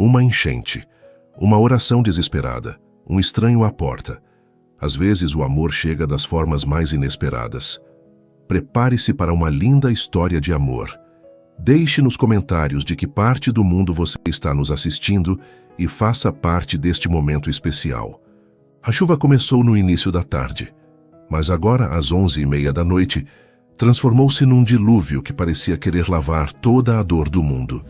Uma enchente, uma oração desesperada, um estranho à porta. Às vezes o amor chega das formas mais inesperadas. Prepare-se para uma linda história de amor. Deixe nos comentários de que parte do mundo você está nos assistindo e faça parte deste momento especial. A chuva começou no início da tarde, mas agora, às 11h30 da noite, transformou-se num dilúvio que parecia querer lavar toda a dor do mundo.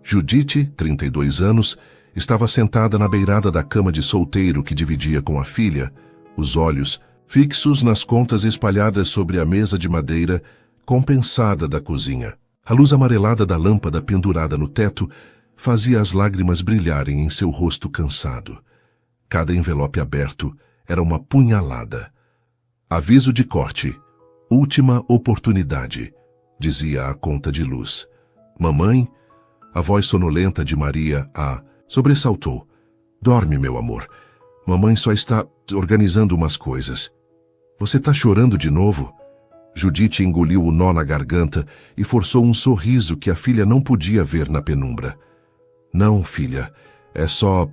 Judite, 32 anos, estava sentada na beirada da cama de solteiro que dividia com a filha, os olhos fixos nas contas espalhadas sobre a mesa de madeira compensada da cozinha. A luz amarelada da lâmpada pendurada no teto fazia as lágrimas brilharem em seu rosto cansado. Cada envelope aberto era uma punhalada. Aviso de corte. Última oportunidade, dizia a conta de luz. Mamãe, a voz sonolenta de Maria a sobressaltou. Dorme, meu amor. Mamãe só está organizando umas coisas. Você está chorando de novo? Judite engoliu o nó na garganta e forçou um sorriso que a filha não podia ver na penumbra. Não, filha, é só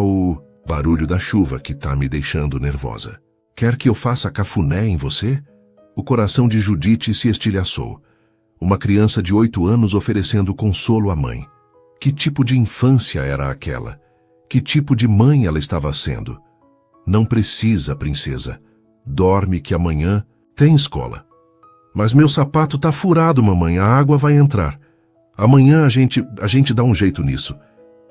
o barulho da chuva que está me deixando nervosa. Quer que eu faça cafuné em você? O coração de Judite se estilhaçou. Uma criança de 8 anos oferecendo consolo à mãe. Que tipo de infância era aquela? Que tipo de mãe ela estava sendo? Não precisa, princesa. Dorme que amanhã tem escola. Mas meu sapato está furado, mamãe. A água vai entrar. Amanhã a gente dá um jeito nisso.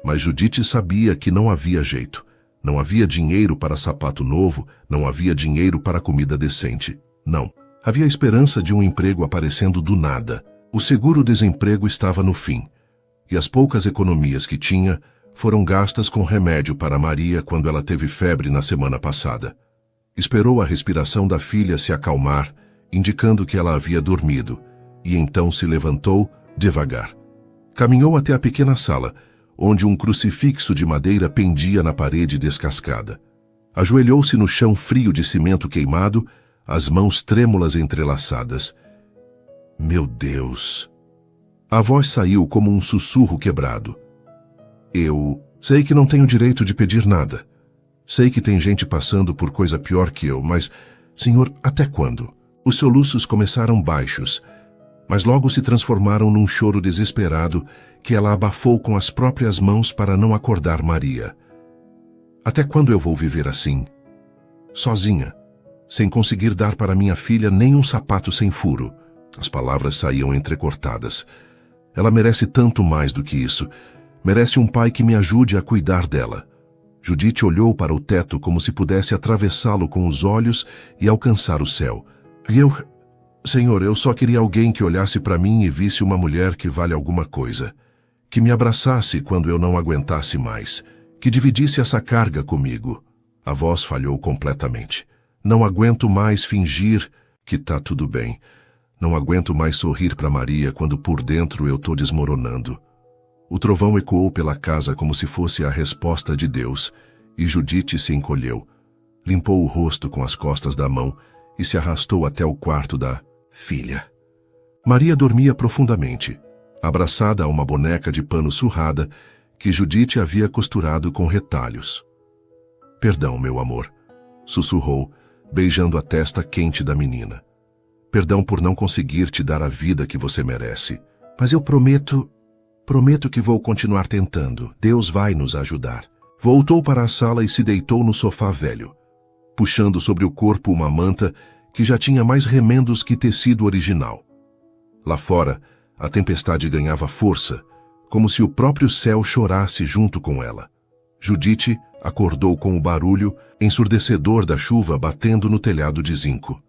Mas Judite sabia que não havia jeito. Não havia dinheiro para sapato novo, não havia dinheiro para comida decente. Não. Havia esperança de um emprego aparecendo do nada. O seguro-desemprego estava no fim. E as poucas economias que tinha foram gastas com remédio para Maria quando ela teve febre na semana passada. Esperou a respiração da filha se acalmar, indicando que ela havia dormido, e então se levantou devagar. Caminhou até a pequena sala, onde um crucifixo de madeira pendia na parede descascada. Ajoelhou-se no chão frio de cimento queimado, as mãos trêmulas entrelaçadas. Meu Deus! A voz saiu como um sussurro quebrado. Eu sei que não tenho direito de pedir nada. Sei que tem gente passando por coisa pior que eu, mas, Senhor, até quando? Os soluços começaram baixos, mas logo se transformaram num choro desesperado que ela abafou com as próprias mãos para não acordar Maria. Até quando eu vou viver assim? Sozinha, sem conseguir dar para minha filha nem um sapato sem furo. As palavras saíam entrecortadas. Ela merece tanto mais do que isso. Merece um pai que me ajude a cuidar dela. Judite olhou para o teto como se pudesse atravessá-lo com os olhos e alcançar o céu. Senhor, eu só queria alguém que olhasse para mim e visse uma mulher que vale alguma coisa. Que me abraçasse quando eu não aguentasse mais. Que dividisse essa carga comigo. A voz falhou completamente. Não aguento mais fingir que tá tudo bem. Não aguento mais sorrir para Maria quando por dentro eu tô desmoronando. O trovão ecoou pela casa como se fosse a resposta de Deus, e Judite se encolheu, limpou o rosto com as costas da mão e se arrastou até o quarto da filha. Maria dormia profundamente, abraçada a uma boneca de pano surrada que Judite havia costurado com retalhos. Perdão, meu amor, sussurrou, beijando a testa quente da menina. Perdão por não conseguir te dar a vida que você merece. Mas eu prometo que vou continuar tentando. Deus vai nos ajudar. Voltou para a sala e se deitou no sofá velho, puxando sobre o corpo uma manta que já tinha mais remendos que tecido original. Lá fora, a tempestade ganhava força, como se o próprio céu chorasse junto com ela. Judite acordou com o barulho ensurdecedor da chuva batendo no telhado de zinco.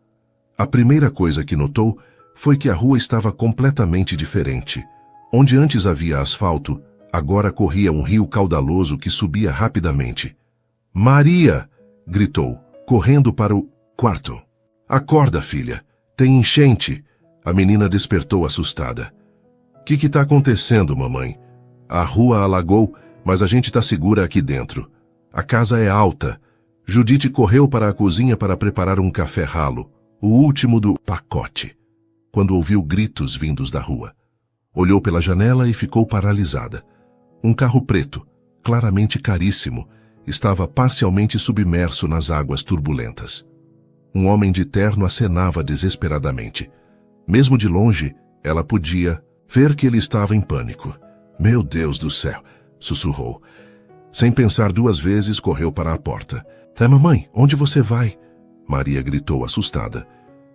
A primeira coisa que notou foi que a rua estava completamente diferente. Onde antes havia asfalto, agora corria um rio caudaloso que subia rapidamente. Maria! Gritou, correndo para o quarto. Acorda, filha. Tem enchente. A menina despertou assustada. Que está acontecendo, mamãe? A rua alagou, mas a gente está segura aqui dentro. A casa é alta. Judite correu para a cozinha para preparar um café ralo, o último do pacote, quando ouviu gritos vindos da rua. Olhou pela janela e ficou paralisada. Um carro preto, claramente caríssimo, estava parcialmente submerso nas águas turbulentas. Um homem de terno acenava desesperadamente. Mesmo de longe, ela podia ver que ele estava em pânico. "Meu Deus do céu!" sussurrou. Sem pensar duas vezes, correu para a porta. Mamãe, onde você vai?" Maria gritou assustada.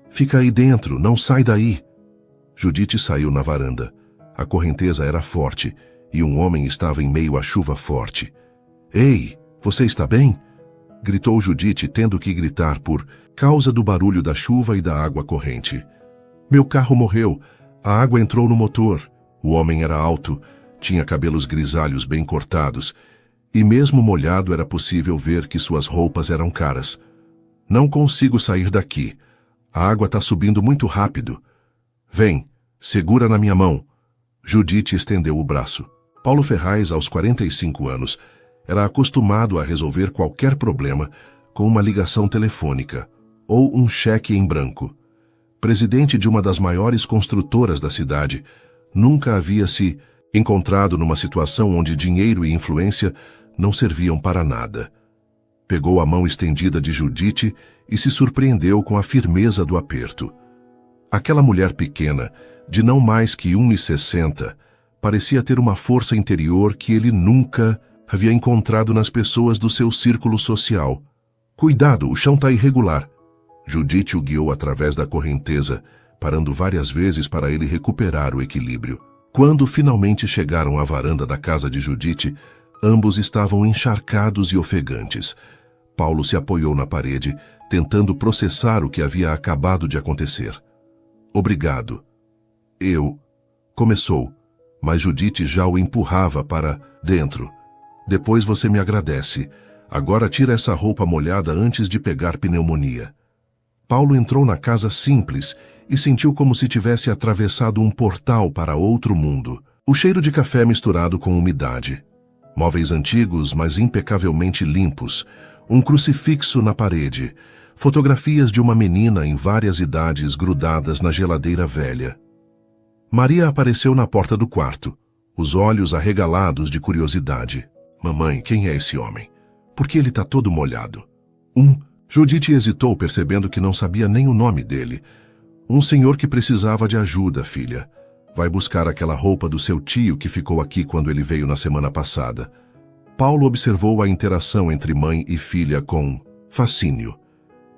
"Fica aí dentro, não sai daí." Judite saiu na varanda. A correnteza era forte e um homem estava em meio à chuva forte. "Ei, você está bem?" gritou Judite, tendo que gritar por causa do barulho da chuva e da água corrente. "Meu carro morreu. A água entrou no motor." O homem era alto, tinha cabelos grisalhos bem cortados, e mesmo molhado era possível ver que suas roupas eram caras. "Não consigo sair daqui. A água está subindo muito rápido." "Vem, segura na minha mão." Judite estendeu o braço. Paulo Ferraz, aos 45 anos, era acostumado a resolver qualquer problema com uma ligação telefônica ou um cheque em branco. Presidente de uma das maiores construtoras da cidade, nunca havia se encontrado numa situação onde dinheiro e influência não serviam para nada. Pegou a mão estendida de Judite e se surpreendeu com a firmeza do aperto. Aquela mulher pequena, de não mais que 1,60, parecia ter uma força interior que ele nunca havia encontrado nas pessoas do seu círculo social. "Cuidado, o chão está irregular." Judite o guiou através da correnteza, parando várias vezes para ele recuperar o equilíbrio. Quando finalmente chegaram à varanda da casa de Judite, ambos estavam encharcados e ofegantes. Paulo se apoiou na parede, tentando processar o que havia acabado de acontecer. "Obrigado." Começou, mas Judite já o empurrava para dentro. "Depois você me agradece. Agora tira essa roupa molhada antes de pegar pneumonia." Paulo entrou na casa simples e sentiu como se tivesse atravessado um portal para outro mundo. O cheiro de café misturado com umidade. Móveis antigos, mas impecavelmente limpos. Um crucifixo na parede. Fotografias de uma menina em várias idades grudadas na geladeira velha. Maria apareceu na porta do quarto, os olhos arregalados de curiosidade. "Mamãe, quem é esse homem? Por que ele está todo molhado?" Judite hesitou, percebendo que não sabia nem o nome dele. "Um senhor que precisava de ajuda, filha. Vai buscar aquela roupa do seu tio que ficou aqui quando ele veio na semana passada." Paulo observou a interação entre mãe e filha com fascínio.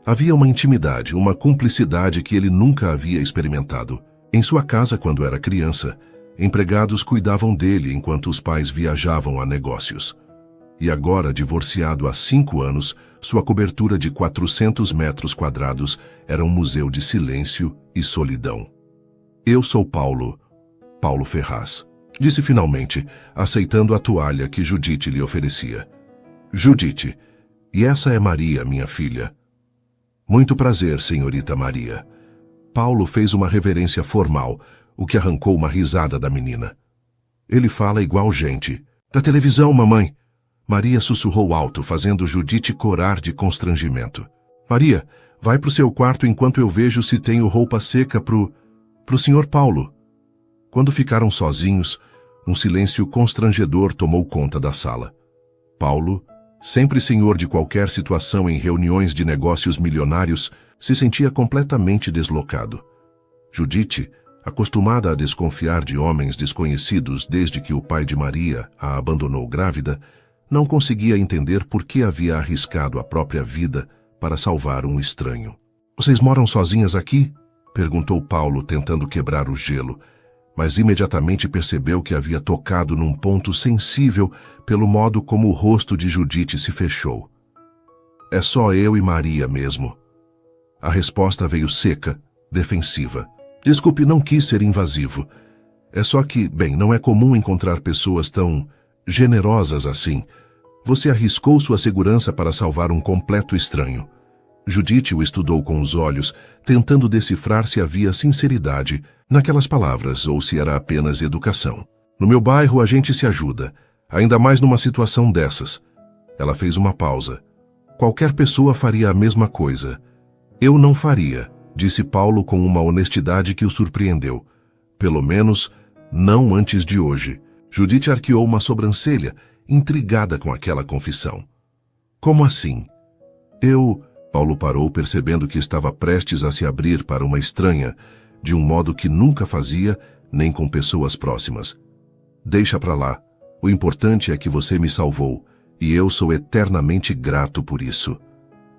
Havia uma intimidade, uma cumplicidade que ele nunca havia experimentado. Em sua casa, quando era criança, empregados cuidavam dele enquanto os pais viajavam a negócios. E agora, divorciado há 5 anos, sua cobertura de 400 metros quadrados era um museu de silêncio e solidão. "Eu sou Paulo Ferraz", disse finalmente, aceitando a toalha que Judite lhe oferecia. "Judite, e essa é Maria, minha filha." "Muito prazer, senhorita Maria." Paulo fez uma reverência formal, o que arrancou uma risada da menina. "Ele fala igual gente." "Da televisão, mamãe." Maria sussurrou alto, fazendo Judite corar de constrangimento. "Maria, vai pro seu quarto enquanto eu vejo se tenho roupa seca pro senhor Paulo." Quando ficaram sozinhos, um silêncio constrangedor tomou conta da sala. Paulo, sempre senhor de qualquer situação em reuniões de negócios milionários, se sentia completamente deslocado. Judite, acostumada a desconfiar de homens desconhecidos desde que o pai de Maria a abandonou grávida, não conseguia entender por que havia arriscado a própria vida para salvar um estranho. "Vocês moram sozinhas aqui?" perguntou Paulo, tentando quebrar o gelo, mas imediatamente percebeu que havia tocado num ponto sensível pelo modo como o rosto de Judite se fechou. "É só eu e Maria mesmo." A resposta veio seca, defensiva. "Desculpe, não quis ser invasivo. É só que, não é comum encontrar pessoas tão generosas assim. Você arriscou sua segurança para salvar um completo estranho." Judite o estudou com os olhos, tentando decifrar se havia sinceridade naquelas palavras ou se era apenas educação. "No meu bairro a gente se ajuda, ainda mais numa situação dessas." Ela fez uma pausa. "Qualquer pessoa faria a mesma coisa." "Eu não faria", disse Paulo com uma honestidade que o surpreendeu. "Pelo menos, não antes de hoje." Judite arqueou uma sobrancelha, intrigada com aquela confissão. Como assim? Paulo parou, percebendo que estava prestes a se abrir para uma estranha, de um modo que nunca fazia, nem com pessoas próximas. Deixa pra lá. O importante é que você me salvou, e eu sou eternamente grato por isso.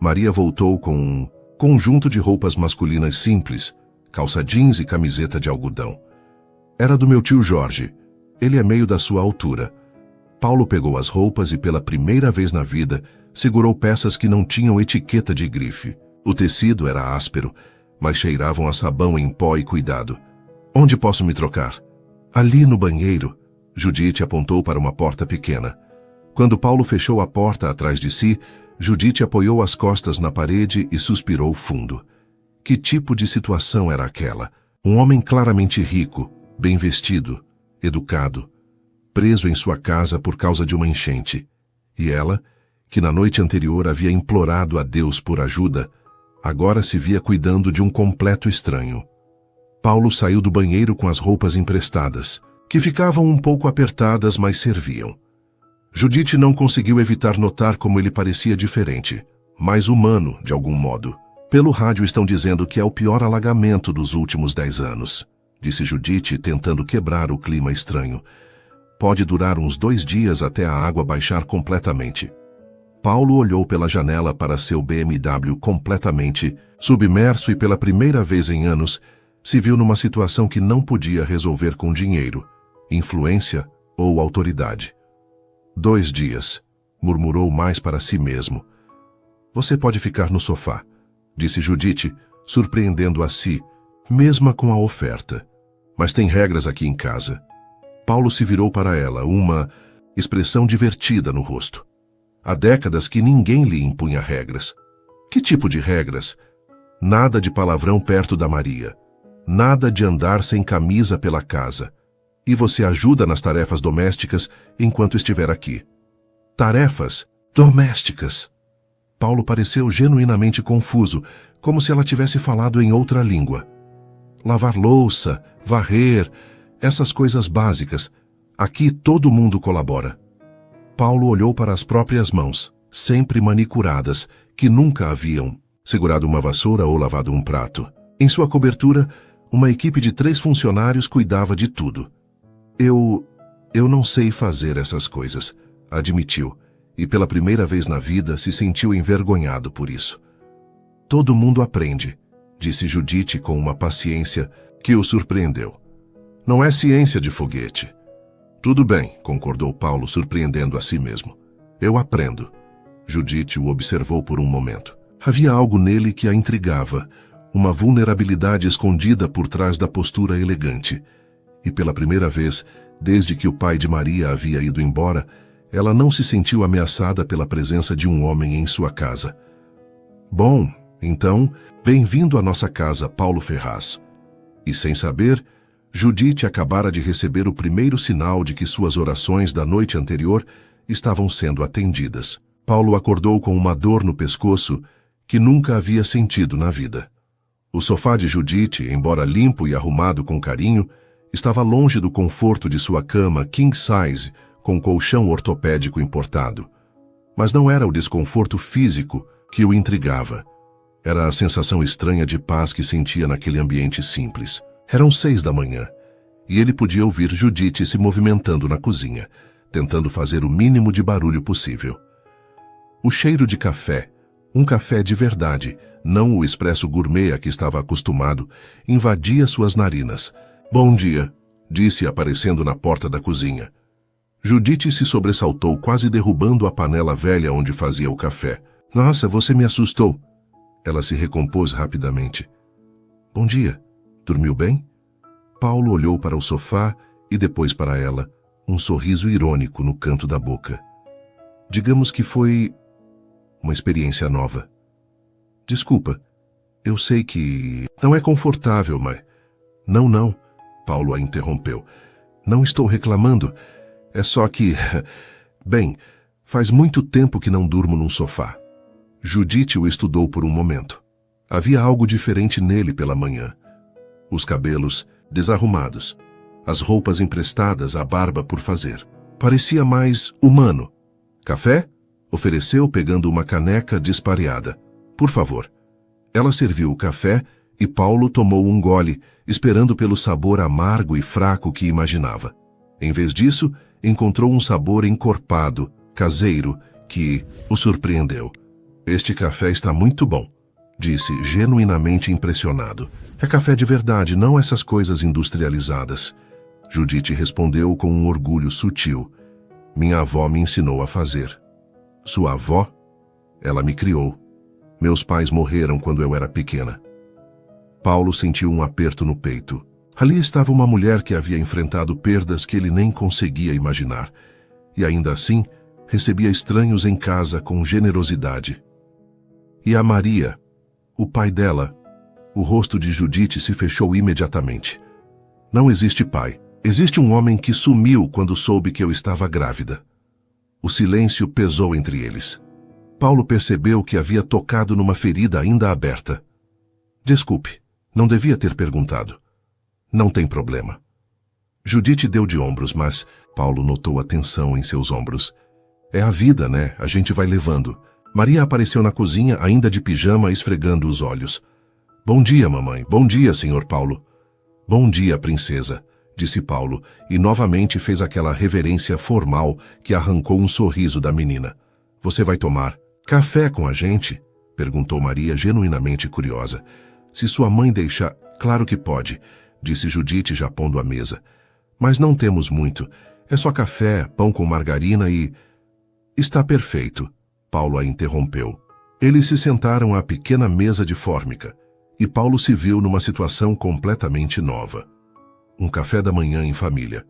Maria voltou com um conjunto de roupas masculinas simples, calça jeans e camiseta de algodão. Era do meu tio Jorge. Ele é meio da sua altura. Paulo pegou as roupas e, pela primeira vez na vida, segurou peças que não tinham etiqueta de grife. O tecido era áspero, mas cheiravam a sabão em pó e cuidado. Onde posso me trocar? Ali no banheiro. Judite apontou para uma porta pequena. Quando Paulo fechou a porta atrás de si, Judite apoiou as costas na parede e suspirou fundo. Que tipo de situação era aquela? Um homem claramente rico, bem vestido, educado, preso em sua casa por causa de uma enchente. E ela, que na noite anterior havia implorado a Deus por ajuda, agora se via cuidando de um completo estranho. Paulo saiu do banheiro com as roupas emprestadas, que ficavam um pouco apertadas, mas serviam. Judite não conseguiu evitar notar como ele parecia diferente, mais humano, de algum modo. Pelo rádio estão dizendo que é o pior alagamento dos últimos 10 anos, disse Judite, tentando quebrar o clima estranho. Pode durar uns 2 dias até a água baixar completamente. Paulo olhou pela janela para seu BMW completamente submerso e pela primeira vez em anos se viu numa situação que não podia resolver com dinheiro, influência ou autoridade. 2 dias, murmurou mais para si mesmo. Você pode ficar no sofá, disse Judite, surpreendendo a si, mesma com a oferta. Mas tem regras aqui em casa. Paulo se virou para ela, uma expressão divertida no rosto. Há décadas que ninguém lhe impunha regras. Que tipo de regras? Nada de palavrão perto da Maria. Nada de andar sem camisa pela casa. E você ajuda nas tarefas domésticas enquanto estiver aqui. Tarefas domésticas. Paulo pareceu genuinamente confuso, como se ela tivesse falado em outra língua. Lavar louça, varrer, essas coisas básicas. Aqui todo mundo colabora. Paulo olhou para as próprias mãos, sempre manicuradas, que nunca haviam segurado uma vassoura ou lavado um prato. Em sua cobertura, uma equipe de 3 funcionários cuidava de tudo. Eu não sei fazer essas coisas, admitiu, e pela primeira vez na vida se sentiu envergonhado por isso. Todo mundo aprende, disse Judite com uma paciência que o surpreendeu. Não é ciência de foguete. Tudo bem, concordou Paulo, surpreendendo a si mesmo. Eu aprendo. Judite o observou por um momento. Havia algo nele que a intrigava, uma vulnerabilidade escondida por trás da postura elegante. E pela primeira vez, desde que o pai de Maria havia ido embora, ela não se sentiu ameaçada pela presença de um homem em sua casa. Bom, então, bem-vindo à nossa casa, Paulo Ferraz. E sem saber, Judite acabara de receber o primeiro sinal de que suas orações da noite anterior estavam sendo atendidas. Paulo acordou com uma dor no pescoço que nunca havia sentido na vida. O sofá de Judite, embora limpo e arrumado com carinho, estava longe do conforto de sua cama king size com colchão ortopédico importado. Mas não era o desconforto físico que o intrigava. Era a sensação estranha de paz que sentia naquele ambiente simples. Eram 6 da manhã, e ele podia ouvir Judite se movimentando na cozinha, tentando fazer o mínimo de barulho possível. O cheiro de café, um café de verdade, não o expresso gourmet a que estava acostumado, invadia suas narinas. Bom dia, disse aparecendo na porta da cozinha. Judite se sobressaltou, quase derrubando a panela velha onde fazia o café. Nossa, você me assustou. Ela se recompôs rapidamente. Bom dia. Dormiu bem? Paulo olhou para o sofá e depois para ela, um sorriso irônico no canto da boca. Digamos que foi uma experiência nova. Desculpa, eu sei que não é confortável, mas... Não, Paulo a interrompeu. Não estou reclamando, é só que... Bem, faz muito tempo que não durmo num sofá. Judite o estudou por um momento. Havia algo diferente nele pela manhã. Os cabelos desarrumados, as roupas emprestadas, a barba por fazer. Parecia mais humano. Café? Ofereceu, pegando uma caneca dispareada. Por favor. Ela serviu o café e Paulo tomou um gole, esperando pelo sabor amargo e fraco que imaginava. Em vez disso, encontrou um sabor encorpado, caseiro, que o surpreendeu. Este café está muito bom, disse, genuinamente impressionado. É café de verdade, não essas coisas industrializadas. Judite respondeu com um orgulho sutil. Minha avó me ensinou a fazer. Sua avó? Ela me criou. Meus pais morreram quando eu era pequena. Paulo sentiu um aperto no peito. Ali estava uma mulher que havia enfrentado perdas que ele nem conseguia imaginar. E ainda assim, recebia estranhos em casa com generosidade. E a Maria, o pai dela, o rosto de Judite se fechou imediatamente. Não existe pai. Existe um homem que sumiu quando soube que eu estava grávida. O silêncio pesou entre eles. Paulo percebeu que havia tocado numa ferida ainda aberta. Desculpe, não devia ter perguntado. Não tem problema. Judite deu de ombros, mas Paulo notou a tensão em seus ombros. É a vida, né? A gente vai levando. Maria apareceu na cozinha, ainda de pijama, esfregando os olhos. Bom dia, mamãe. Bom dia, senhor Paulo. Bom dia, princesa, disse Paulo, e novamente fez aquela reverência formal que arrancou um sorriso da menina. Você vai tomar café com a gente? Perguntou Maria, genuinamente curiosa. Se sua mãe deixar, claro que pode, disse Judite, já pondo à mesa. Mas não temos muito. É só café, pão com margarina e... Está perfeito, Paulo a interrompeu. Eles se sentaram à pequena mesa de fórmica, e Paulo se viu numa situação completamente nova. Um café da manhã em família.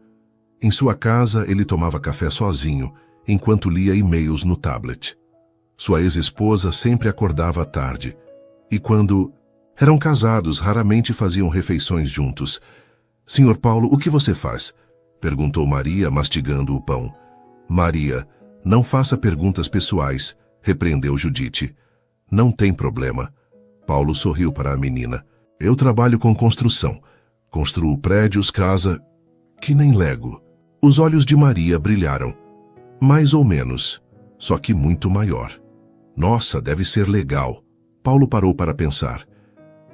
Em sua casa, ele tomava café sozinho, enquanto lia e-mails no tablet. Sua ex-esposa sempre acordava à tarde, e quando eram casados, raramente faziam refeições juntos. Senhor Paulo, o que você faz? Perguntou Maria, mastigando o pão. Maria, não faça perguntas pessoais, repreendeu Judite. Não tem problema. Paulo sorriu para a menina. Eu trabalho com construção. Construo prédios, casa... que nem Lego. Os olhos de Maria brilharam. Mais ou menos, só que muito maior. Nossa, deve ser legal. Paulo parou para pensar.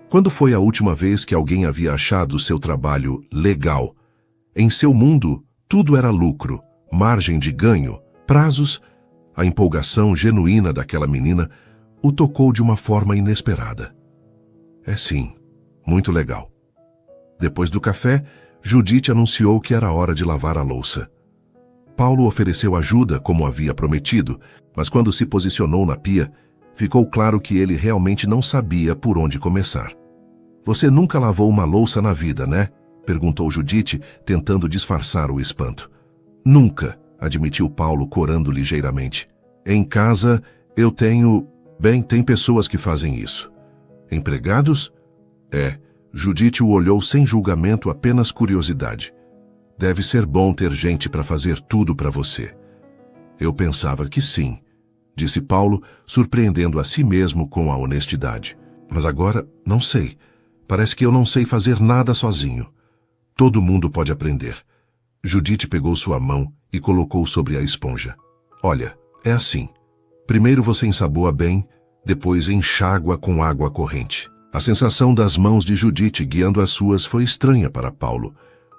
Quando foi a última vez que alguém havia achado seu trabalho legal? Em seu mundo, tudo era lucro, margem de ganho, prazos. A empolgação genuína daquela menina o tocou de uma forma inesperada. É sim, muito legal. Depois do café, Judite anunciou que era hora de lavar a louça. Paulo ofereceu ajuda, como havia prometido, mas quando se posicionou na pia, ficou claro que ele realmente não sabia por onde começar. Você nunca lavou uma louça na vida, né? Perguntou Judite, tentando disfarçar o espanto. Nunca, admitiu Paulo, corando ligeiramente. Em casa, eu tenho... Bem, tem pessoas que fazem isso. Empregados? É. Judite o olhou sem julgamento, apenas curiosidade. Deve ser bom ter gente para fazer tudo para você. Eu pensava que sim, disse Paulo, surpreendendo a si mesmo com a honestidade. Mas agora, não sei. Parece que eu não sei fazer nada sozinho. Todo mundo pode aprender. Judite pegou sua mão e colocou sobre a esponja. Olha, é assim. Primeiro você ensaboa bem, depois enxágua com água corrente. A sensação das mãos de Judite guiando as suas foi estranha para Paulo.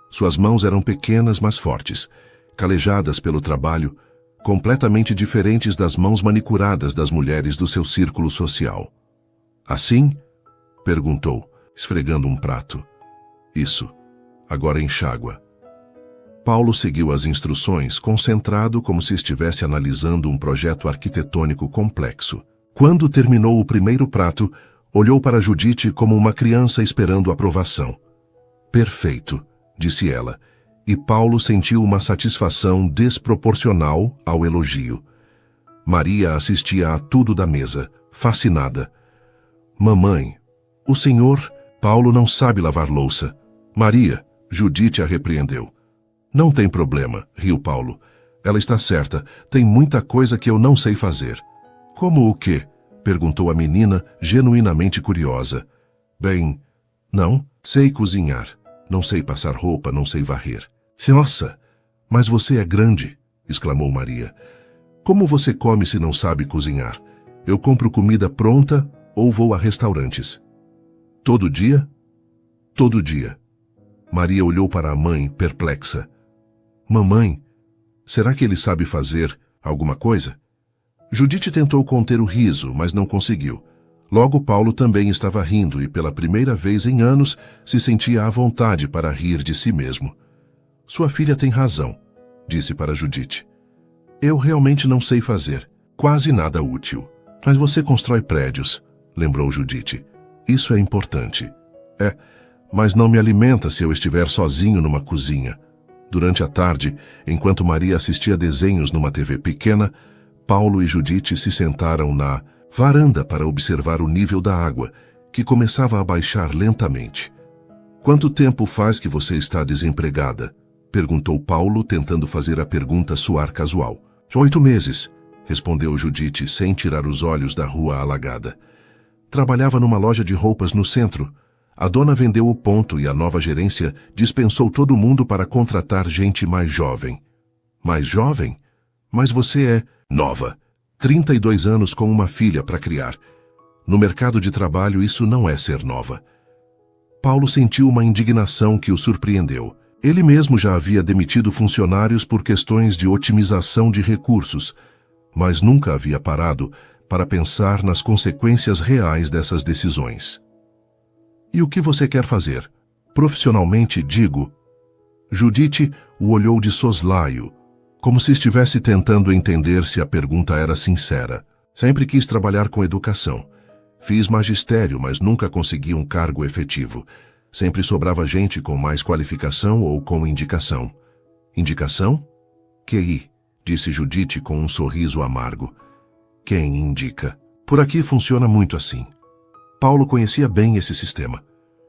Suas mãos eram pequenas, mas fortes, calejadas pelo trabalho, completamente diferentes das mãos manicuradas das mulheres do seu círculo social. Assim? Perguntou, esfregando um prato. Isso. Agora enxágua. Paulo seguiu as instruções, concentrado como se estivesse analisando um projeto arquitetônico complexo. Quando terminou o primeiro prato, olhou para Judite como uma criança esperando aprovação. Perfeito, disse ela, e Paulo sentiu uma satisfação desproporcional ao elogio. Maria assistia a tudo da mesa, fascinada. Mamãe, o senhor... Paulo não sabe lavar louça. Maria, Judite a repreendeu. Não tem problema, riu Paulo. Ela está certa, tem muita coisa que eu não sei fazer. Como o quê? Perguntou a menina, genuinamente curiosa. Bem, não, sei cozinhar. Não sei passar roupa, não sei varrer. Nossa, mas você é grande, exclamou Maria. Como você come se não sabe cozinhar? Eu compro comida pronta ou vou a restaurantes. Todo dia? Todo dia. Maria olhou para a mãe, perplexa. Mamãe, será que ele sabe fazer alguma coisa? Judite tentou conter o riso, mas não conseguiu. Logo Paulo também estava rindo e pela primeira vez em anos se sentia à vontade para rir de si mesmo. Sua filha tem razão, disse para Judite. Eu realmente não sei fazer, quase nada útil. Mas você constrói prédios, lembrou Judite. Isso é importante. Mas não me alimenta se eu estiver sozinho numa cozinha. Durante a tarde, enquanto Maria assistia desenhos numa TV pequena, Paulo e Judite se sentaram na varanda para observar o nível da água, que começava a baixar lentamente. Quanto tempo faz que você está desempregada? Perguntou Paulo, tentando fazer a pergunta soar casual. 8 meses, respondeu Judite, sem tirar os olhos da rua alagada. Trabalhava numa loja de roupas no centro. A dona vendeu o ponto e a nova gerência dispensou todo mundo para contratar gente mais jovem. Mais jovem? Mas você é nova. 32 anos com uma filha para criar. No mercado de trabalho isso não é ser nova. Paulo sentiu uma indignação que o surpreendeu. Ele mesmo já havia demitido funcionários por questões de otimização de recursos, mas nunca havia parado para pensar nas consequências reais dessas decisões. E o que você quer fazer? Profissionalmente, digo. Judite o olhou de soslaio, como se estivesse tentando entender se a pergunta era sincera. Sempre quis trabalhar com educação. Fiz magistério, mas nunca consegui um cargo efetivo. Sempre sobrava gente com mais qualificação ou com indicação. Indicação? QI, disse Judite com um sorriso amargo. Quem indica? Por aqui funciona muito assim. Paulo conhecia bem esse sistema.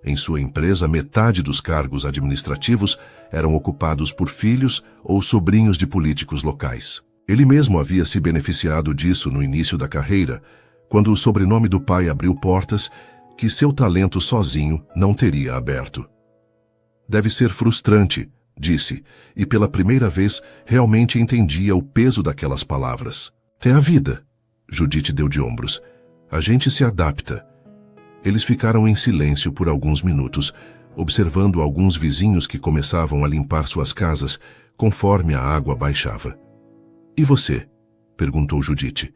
Em sua empresa, metade dos cargos administrativos eram ocupados por filhos ou sobrinhos de políticos locais. Ele mesmo havia se beneficiado disso no início da carreira, quando o sobrenome do pai abriu portas que seu talento sozinho não teria aberto. Deve ser frustrante, disse, e pela primeira vez realmente entendia o peso daquelas palavras. É a vida, Judite deu de ombros. A gente se adapta. Eles ficaram em silêncio por alguns minutos, observando alguns vizinhos que começavam a limpar suas casas conforme a água baixava. E você? Perguntou Judite.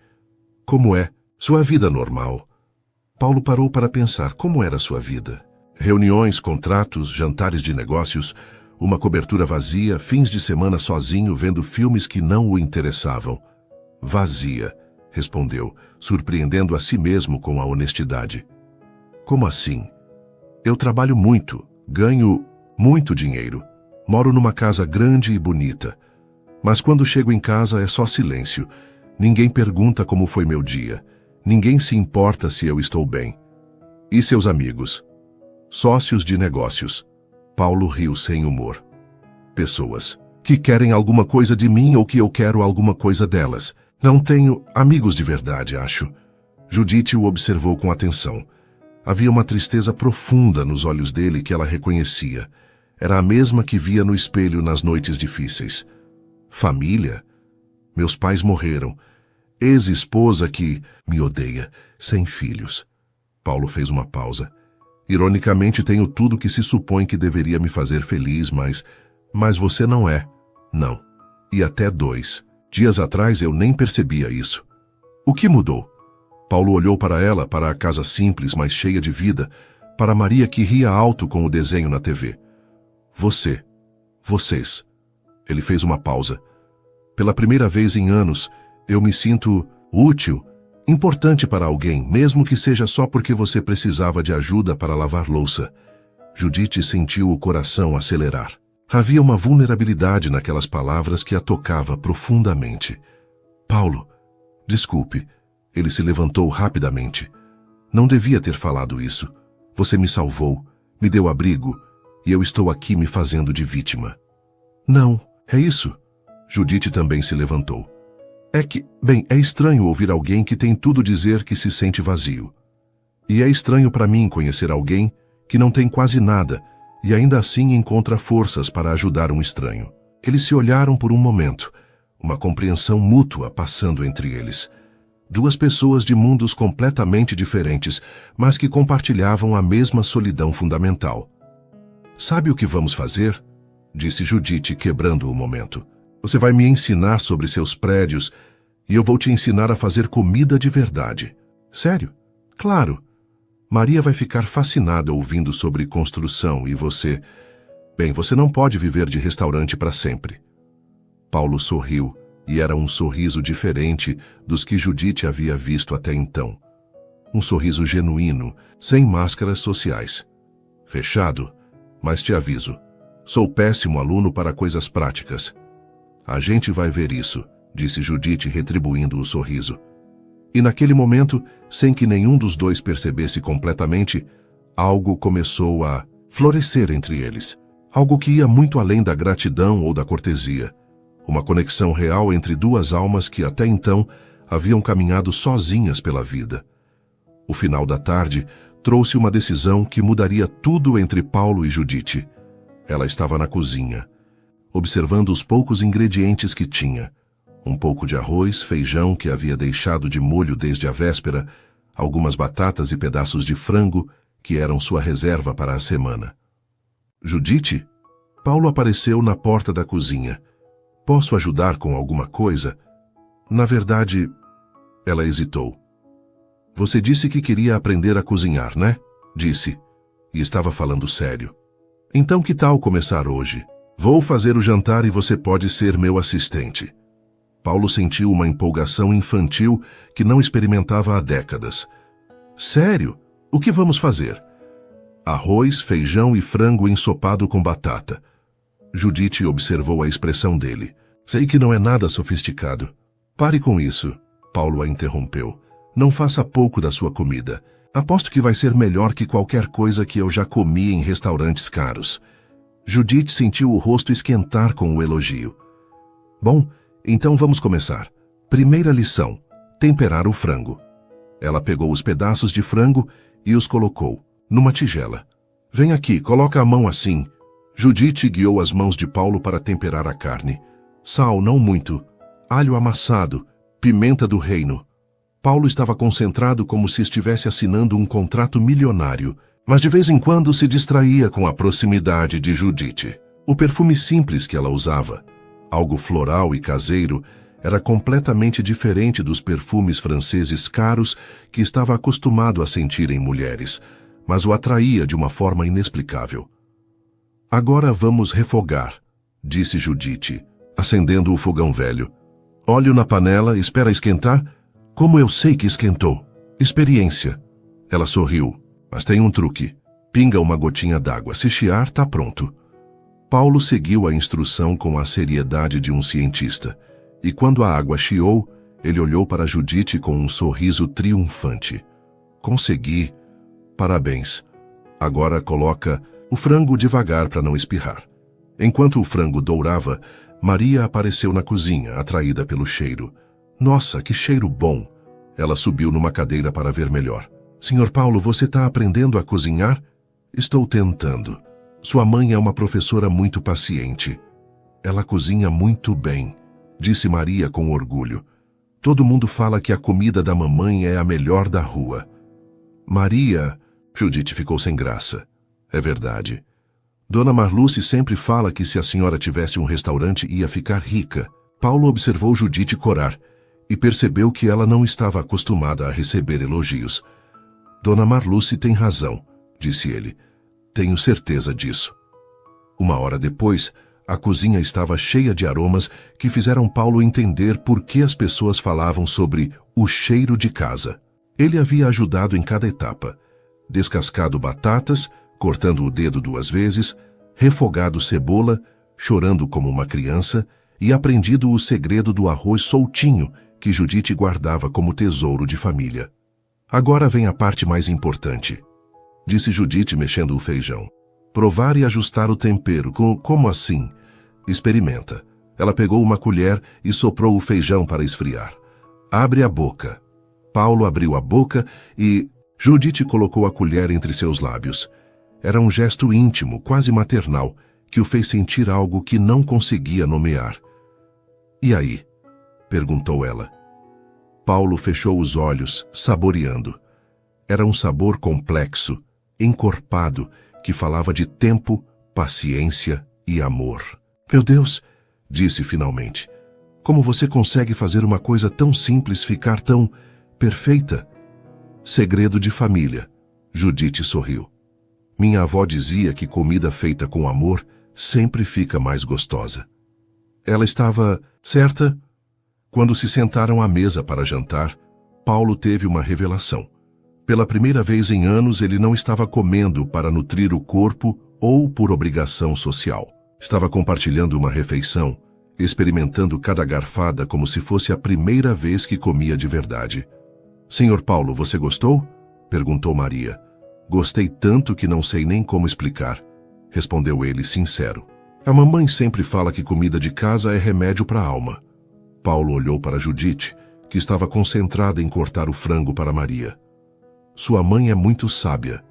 Como é? Sua vida normal. Paulo parou para pensar como era sua vida. Reuniões, contratos, jantares de negócios, uma cobertura vazia, fins de semana sozinho vendo filmes que não o interessavam. Vazia, respondeu, surpreendendo a si mesmo com a honestidade. Como assim? Eu trabalho muito, ganho muito dinheiro, moro numa casa grande e bonita. Mas quando chego em casa é só silêncio. Ninguém pergunta como foi meu dia. Ninguém se importa se eu estou bem. E seus amigos? Sócios de negócios. Paulo riu sem humor. Pessoas que querem alguma coisa de mim ou que eu quero alguma coisa delas. Não tenho amigos de verdade, acho. Judite o observou com atenção. Havia uma tristeza profunda nos olhos dele que ela reconhecia. Era a mesma que via no espelho nas noites difíceis. Família? Meus pais morreram. Ex-esposa que me odeia, sem filhos. Paulo fez uma pausa. Ironicamente, tenho tudo que se supõe que deveria me fazer feliz, mas você não é. Não. E até 2. Dias atrás eu nem percebia isso. O que mudou? Paulo olhou para ela, para a casa simples, mas cheia de vida, para Maria que ria alto com o desenho na TV. Você. Vocês. Ele fez uma pausa. Pela primeira vez em anos, eu me sinto útil, importante para alguém, mesmo que seja só porque você precisava de ajuda para lavar louça. Judite sentiu o coração acelerar. Havia uma vulnerabilidade naquelas palavras que a tocava profundamente. Paulo, desculpe. Ele se levantou rapidamente. Não devia ter falado isso. Você me salvou, me deu abrigo, e eu estou aqui me fazendo de vítima. Não, é isso. Judite também se levantou. É estranho ouvir alguém que tem tudo dizer que se sente vazio. E é estranho para mim conhecer alguém que não tem quase nada e ainda assim encontra forças para ajudar um estranho. Eles se olharam por um momento, uma compreensão mútua passando entre eles. Duas pessoas de mundos completamente diferentes, mas que compartilhavam a mesma solidão fundamental. "Sabe o que vamos fazer?" disse Judite, quebrando o momento. "Você vai me ensinar sobre seus prédios e eu vou te ensinar a fazer comida de verdade." "Sério?" "Claro. Maria vai ficar fascinada ouvindo sobre construção e você... Bem, você não pode viver de restaurante para sempre." Paulo sorriu, e era um sorriso diferente dos que Judite havia visto até então. Um sorriso genuíno, sem máscaras sociais. "Fechado? Mas te aviso, sou péssimo aluno para coisas práticas." "A gente vai ver isso", disse Judite, retribuindo o sorriso. E naquele momento, sem que nenhum dos dois percebesse completamente, algo começou a florescer entre eles. Algo que ia muito além da gratidão ou da cortesia. Uma conexão real entre duas almas que até então haviam caminhado sozinhas pela vida. O final da tarde trouxe uma decisão que mudaria tudo entre Paulo e Judite. Ela estava na cozinha, observando os poucos ingredientes que tinha. Um pouco de arroz, feijão que havia deixado de molho desde a véspera, algumas batatas e pedaços de frango que eram sua reserva para a semana. "Judite?" Paulo apareceu na porta da cozinha. "Posso ajudar com alguma coisa?" "Na verdade..." Ela hesitou. "Você disse que queria aprender a cozinhar, né?" disse, e estava falando sério. "Então que tal começar hoje? Vou fazer o jantar e você pode ser meu assistente." Paulo sentiu uma empolgação infantil que não experimentava há décadas. "Sério? O que vamos fazer?" "Arroz, feijão e frango ensopado com batata." Judite observou a expressão dele. "Sei que não é nada sofisticado." "Pare com isso", Paulo a interrompeu. "Não faça pouco da sua comida. Aposto que vai ser melhor que qualquer coisa que eu já comi em restaurantes caros." Judite sentiu o rosto esquentar com o elogio. "Bom, então vamos começar. Primeira lição: temperar o frango." Ela pegou os pedaços de frango e os colocou numa tigela. "Vem aqui, coloca a mão assim." Judite guiou as mãos de Paulo para temperar a carne. "Sal, não muito. Alho amassado. Pimenta do reino." Paulo estava concentrado como se estivesse assinando um contrato milionário, mas de vez em quando se distraía com a proximidade de Judite. O perfume simples que ela usava, algo floral e caseiro, era completamente diferente dos perfumes franceses caros que estava acostumado a sentir em mulheres, mas o atraía de uma forma inexplicável. "Agora vamos refogar", disse Judite, acendendo o fogão velho. "Óleo na panela, espera esquentar?" "Como eu sei que esquentou?" "Experiência." Ela sorriu. "Mas tem um truque. Pinga uma gotinha d'água. Se chiar, tá pronto." Paulo seguiu a instrução com a seriedade de um cientista, e quando a água chiou, ele olhou para Judite com um sorriso triunfante. "Consegui. Parabéns. Agora coloca o frango devagar para não espirrar." Enquanto o frango dourava, Maria apareceu na cozinha, atraída pelo cheiro. "Nossa, que cheiro bom!" Ela subiu numa cadeira para ver melhor. "Senhor Paulo, você está aprendendo a cozinhar?" "Estou tentando. Sua mãe é uma professora muito paciente." "Ela cozinha muito bem", disse Maria com orgulho. "Todo mundo fala que a comida da mamãe é a melhor da rua." "Maria..." Judite ficou sem graça. "É verdade. Dona Marluce sempre fala que se a senhora tivesse um restaurante ia ficar rica." Paulo observou Judite corar e percebeu que ela não estava acostumada a receber elogios. "Dona Marluce tem razão", disse ele. "Tenho certeza disso." Uma hora depois, a cozinha estava cheia de aromas que fizeram Paulo entender por que as pessoas falavam sobre o cheiro de casa. Ele havia ajudado em cada etapa. Descascado batatas, cortando o dedo 2 vezes, refogado cebola, chorando como uma criança, e aprendido o segredo do arroz soltinho que Judite guardava como tesouro de família. "Agora vem a parte mais importante", disse Judite mexendo o feijão. "Provar e ajustar o tempero. Como assim?" "Experimenta." Ela pegou uma colher e soprou o feijão para esfriar. "Abre a boca." Paulo abriu a boca e Judite colocou a colher entre seus lábios. Era um gesto íntimo, quase maternal, que o fez sentir algo que não conseguia nomear. "E aí?" perguntou ela. Paulo fechou os olhos, saboreando. Era um sabor complexo, encorpado, que falava de tempo, paciência e amor. "Meu Deus", disse finalmente, "como você consegue fazer uma coisa tão simples ficar tão perfeita?" "Segredo de família", Judite sorriu. "Minha avó dizia que comida feita com amor sempre fica mais gostosa." Ela estava certa? Quando se sentaram à mesa para jantar, Paulo teve uma revelação. Pela primeira vez em anos, ele não estava comendo para nutrir o corpo ou por obrigação social. Estava compartilhando uma refeição, experimentando cada garfada como se fosse a primeira vez que comia de verdade. "Senhor Paulo, você gostou?" perguntou Maria. "Gostei tanto que não sei nem como explicar", respondeu ele sincero. "A mamãe sempre fala que comida de casa é remédio para a alma." Paulo olhou para Judite, que estava concentrada em cortar o frango para Maria. "Sua mãe é muito sábia."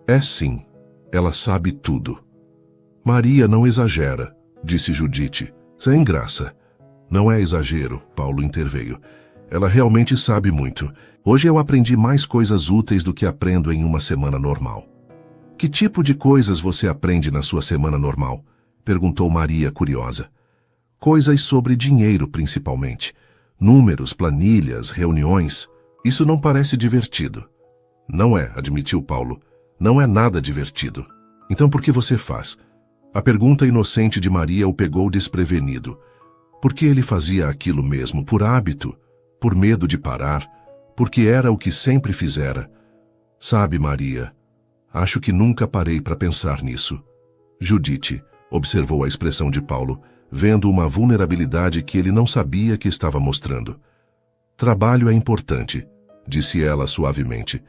"É sim, ela sabe tudo." "Maria não exagera", disse Judite. "Sem graça." "Não é exagero", Paulo interveio. "Ela realmente sabe muito. Hoje eu aprendi mais coisas úteis do que aprendo em uma semana normal." "Que tipo de coisas você aprende na sua semana normal?" perguntou Maria, curiosa. "Coisas sobre dinheiro, principalmente. Números, planilhas, reuniões. Isso não parece divertido." "Não é", admitiu Paulo. "Não é nada divertido." "Então por que você faz?" A pergunta inocente de Maria o pegou desprevenido. Por que ele fazia aquilo mesmo? Por hábito? Por medo de parar? Porque era o que sempre fizera? "Sabe, Maria, acho que nunca parei para pensar nisso." Judite observou a expressão de Paulo, vendo uma vulnerabilidade que ele não sabia que estava mostrando. "Trabalho é importante", disse ela suavemente,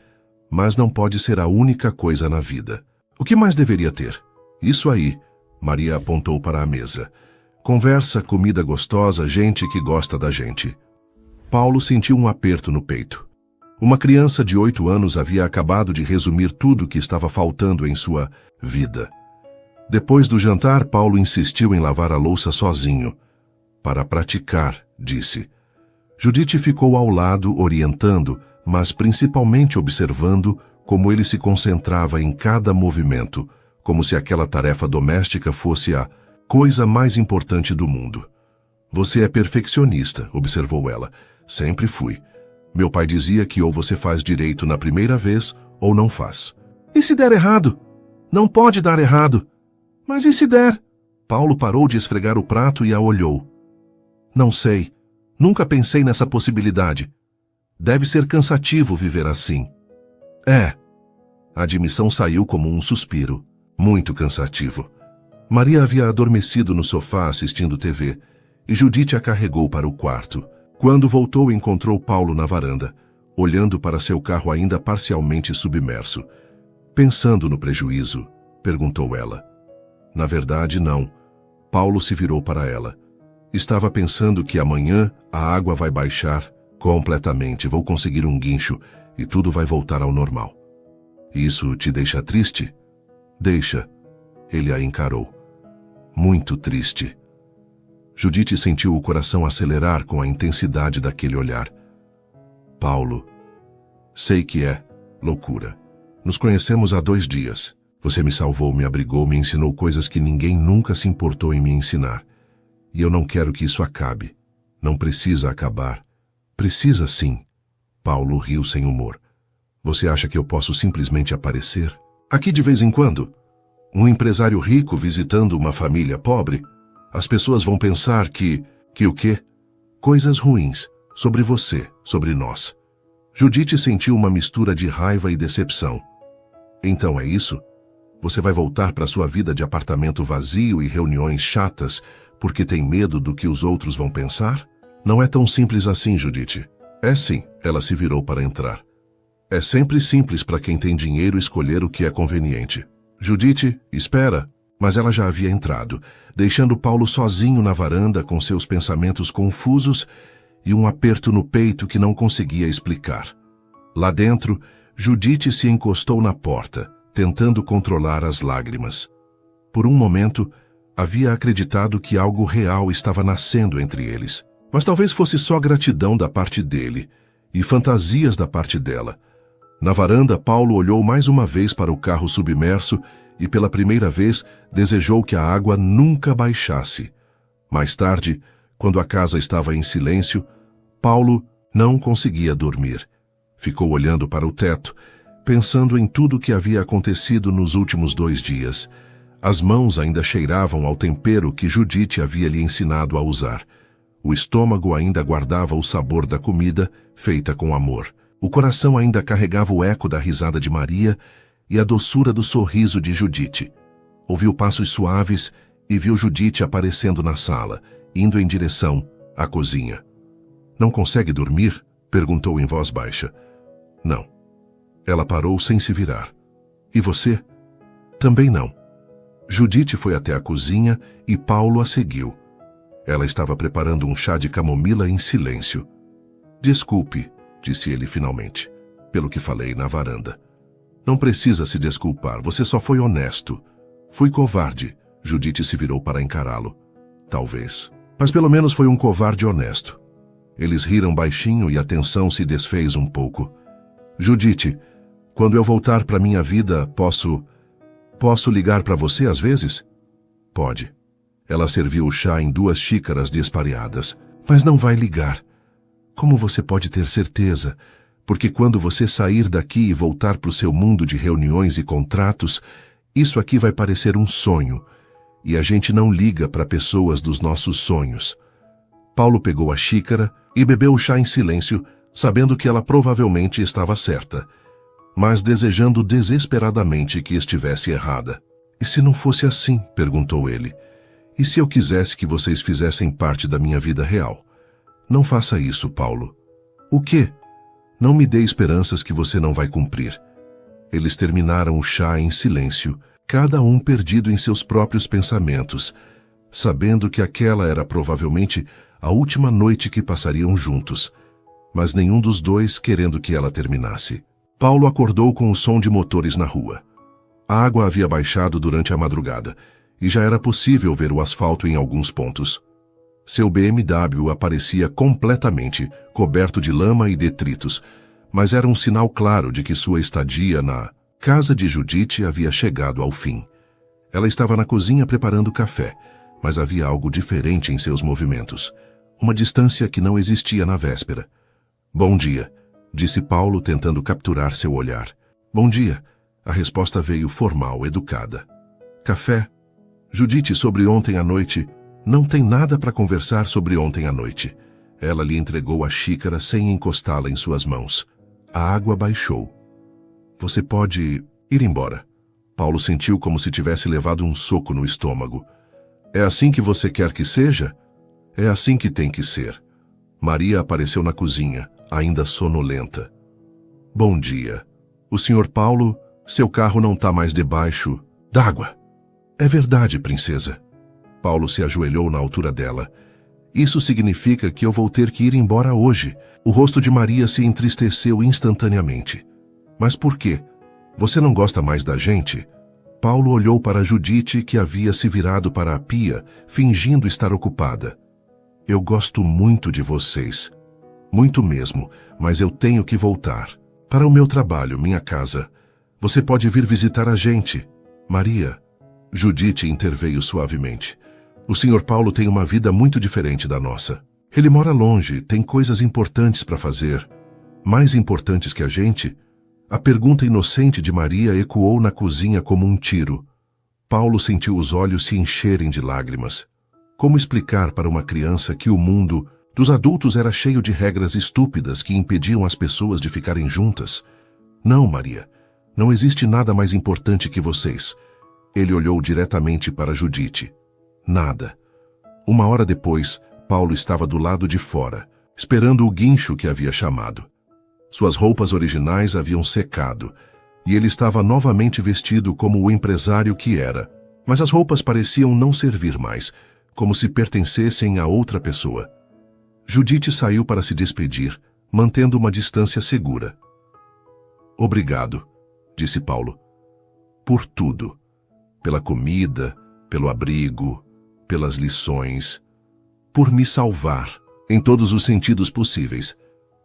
"mas não pode ser a única coisa na vida." "O que mais deveria ter?" "Isso aí", Maria apontou para a mesa. "Conversa, comida gostosa, gente que gosta da gente." Paulo sentiu um aperto no peito. Uma criança de 8 anos havia acabado de resumir tudo o que estava faltando em sua vida. Depois do jantar, Paulo insistiu em lavar a louça sozinho. "Para praticar", disse. Judite ficou ao lado, orientando, mas principalmente observando como ele se concentrava em cada movimento, como se aquela tarefa doméstica fosse a coisa mais importante do mundo. "Você é perfeccionista", observou ela. "Sempre fui. Meu pai dizia que ou você faz direito na primeira vez ou não faz." "E se der errado?" "Não pode dar errado." "Mas e se der?" Paulo parou de esfregar o prato e a olhou. "Não sei. Nunca pensei nessa possibilidade. Deve ser cansativo viver assim." "É." A admissão saiu como um suspiro. "Muito cansativo." Maria havia adormecido no sofá assistindo TV, e Judite a carregou para o quarto. Quando voltou, encontrou Paulo na varanda, olhando para seu carro ainda parcialmente submerso. "Pensando no prejuízo?" perguntou ela. "Na verdade, não." Paulo se virou para ela. "Estava pensando que amanhã a água vai baixar completamente, vou conseguir um guincho e tudo vai voltar ao normal." "Isso te deixa triste?" "Deixa." Ele a encarou. "Muito triste." Judite sentiu o coração acelerar com a intensidade daquele olhar. "Paulo, sei que é loucura. Nos conhecemos há 2 dias. Você me salvou, me abrigou, me ensinou coisas que ninguém nunca se importou em me ensinar. E eu não quero que isso acabe. Não precisa acabar." "Precisa sim." Paulo riu sem humor. "Você acha que eu posso simplesmente aparecer aqui de vez em quando? Um empresário rico visitando uma família pobre? As pessoas vão pensar que o quê? Coisas ruins. Sobre você, sobre nós." Judite sentiu uma mistura de raiva e decepção. "Então é isso? Você vai voltar para sua vida de apartamento vazio e reuniões chatas porque tem medo do que os outros vão pensar?" "Não é tão simples assim, Judite." "É sim." Ela se virou para entrar. "É sempre simples para quem tem dinheiro escolher o que é conveniente." "Judite, espera." Mas ela já havia entrado, deixando Paulo sozinho na varanda com seus pensamentos confusos e um aperto no peito que não conseguia explicar. Lá dentro, Judite se encostou na porta, tentando controlar as lágrimas. Por um momento, havia acreditado que algo real estava nascendo entre eles. Mas talvez fosse só gratidão da parte dele e fantasias da parte dela. Na varanda, Paulo olhou mais uma vez para o carro submerso e pela primeira vez desejou que a água nunca baixasse. Mais tarde, quando a casa estava em silêncio, Paulo não conseguia dormir. Ficou olhando para o teto, pensando em tudo o que havia acontecido nos últimos 2 dias. As mãos ainda cheiravam ao tempero que Judite havia lhe ensinado a usar. O estômago ainda guardava o sabor da comida feita com amor. O coração ainda carregava o eco da risada de Maria e a doçura do sorriso de Judite. Ouviu passos suaves e viu Judite aparecendo na sala, indo em direção à cozinha. "Não consegue dormir?" perguntou em voz baixa. "Não." Ela parou sem se virar. "E você?" "Também não." Judite foi até a cozinha e Paulo a seguiu. Ela estava preparando um chá de camomila em silêncio. "Desculpe", disse ele finalmente, "pelo que falei na varanda." "Não precisa se desculpar, você só foi honesto." "Fui covarde." Judite se virou para encará-lo. "Talvez. Mas pelo menos foi um covarde honesto." Eles riram baixinho e a tensão se desfez um pouco. "Judite, quando eu voltar para minha vida, posso ligar para você às vezes?" "Pode." Ela serviu o chá em 2 xícaras despareadas. "Mas não vai ligar." "Como você pode ter certeza? Porque quando você sair daqui e voltar para o seu mundo de reuniões e contratos, isso aqui vai parecer um sonho. E a gente não liga para pessoas dos nossos sonhos." Paulo pegou a xícara e bebeu o chá em silêncio, sabendo que ela provavelmente estava certa, mas desejando desesperadamente que estivesse errada. "E se não fosse assim?" perguntou ele. "E se eu quisesse que vocês fizessem parte da minha vida real?" "Não faça isso, Paulo." "O quê?" "Não me dê esperanças que você não vai cumprir." Eles terminaram o chá em silêncio, cada um perdido em seus próprios pensamentos, sabendo que aquela era provavelmente a última noite que passariam juntos, mas nenhum dos dois querendo que ela terminasse. Paulo acordou com o som de motores na rua. A água havia baixado durante a madrugada, e já era possível ver o asfalto em alguns pontos. Seu BMW aparecia completamente coberto de lama e detritos, mas era um sinal claro de que sua estadia na casa de Judite havia chegado ao fim. Ela estava na cozinha preparando café, mas havia algo diferente em seus movimentos, uma distância que não existia na véspera. "Bom dia", disse Paulo, tentando capturar seu olhar. "Bom dia." A resposta veio formal, educada. "Café?" "Judite, sobre ontem à noite." "Não tem nada para conversar sobre ontem à noite." Ela lhe entregou a xícara sem encostá-la em suas mãos. A água baixou. "Você pode ir embora." Paulo sentiu como se tivesse levado um soco no estômago. "É assim que você quer que seja?" "É assim que tem que ser." Maria apareceu na cozinha, ainda sonolenta. "Bom dia. O Sr. Paulo, seu carro não está mais debaixo d'água." "É verdade, princesa." Paulo se ajoelhou na altura dela. "Isso significa que eu vou ter que ir embora hoje." O rosto de Maria se entristeceu instantaneamente. "Mas por quê? Você não gosta mais da gente?" Paulo olhou para Judite, que havia se virado para a pia, fingindo estar ocupada. "Eu gosto muito de vocês. Muito mesmo, mas eu tenho que voltar. Para o meu trabalho, minha casa. Você pode vir visitar a gente." "Maria." Judite interveio suavemente. "O Sr. Paulo tem uma vida muito diferente da nossa. Ele mora longe, tem coisas importantes para fazer." "Mais importantes que a gente?" A pergunta inocente de Maria ecoou na cozinha como um tiro. Paulo sentiu os olhos se encherem de lágrimas. Como explicar para uma criança que o mundo dos adultos era cheio de regras estúpidas que impediam as pessoas de ficarem juntas? "Não, Maria, não existe nada mais importante que vocês." Ele olhou diretamente para Judite. "Nada." 1 hora depois, Paulo estava do lado de fora, esperando o guincho que havia chamado. Suas roupas originais haviam secado, e ele estava novamente vestido como o empresário que era. Mas as roupas pareciam não servir mais, como se pertencessem a outra pessoa. Judite saiu para se despedir, mantendo uma distância segura. "Obrigado", disse Paulo. por tudo. Pela comida, pelo abrigo, pelas lições, por me salvar, em todos os sentidos possíveis.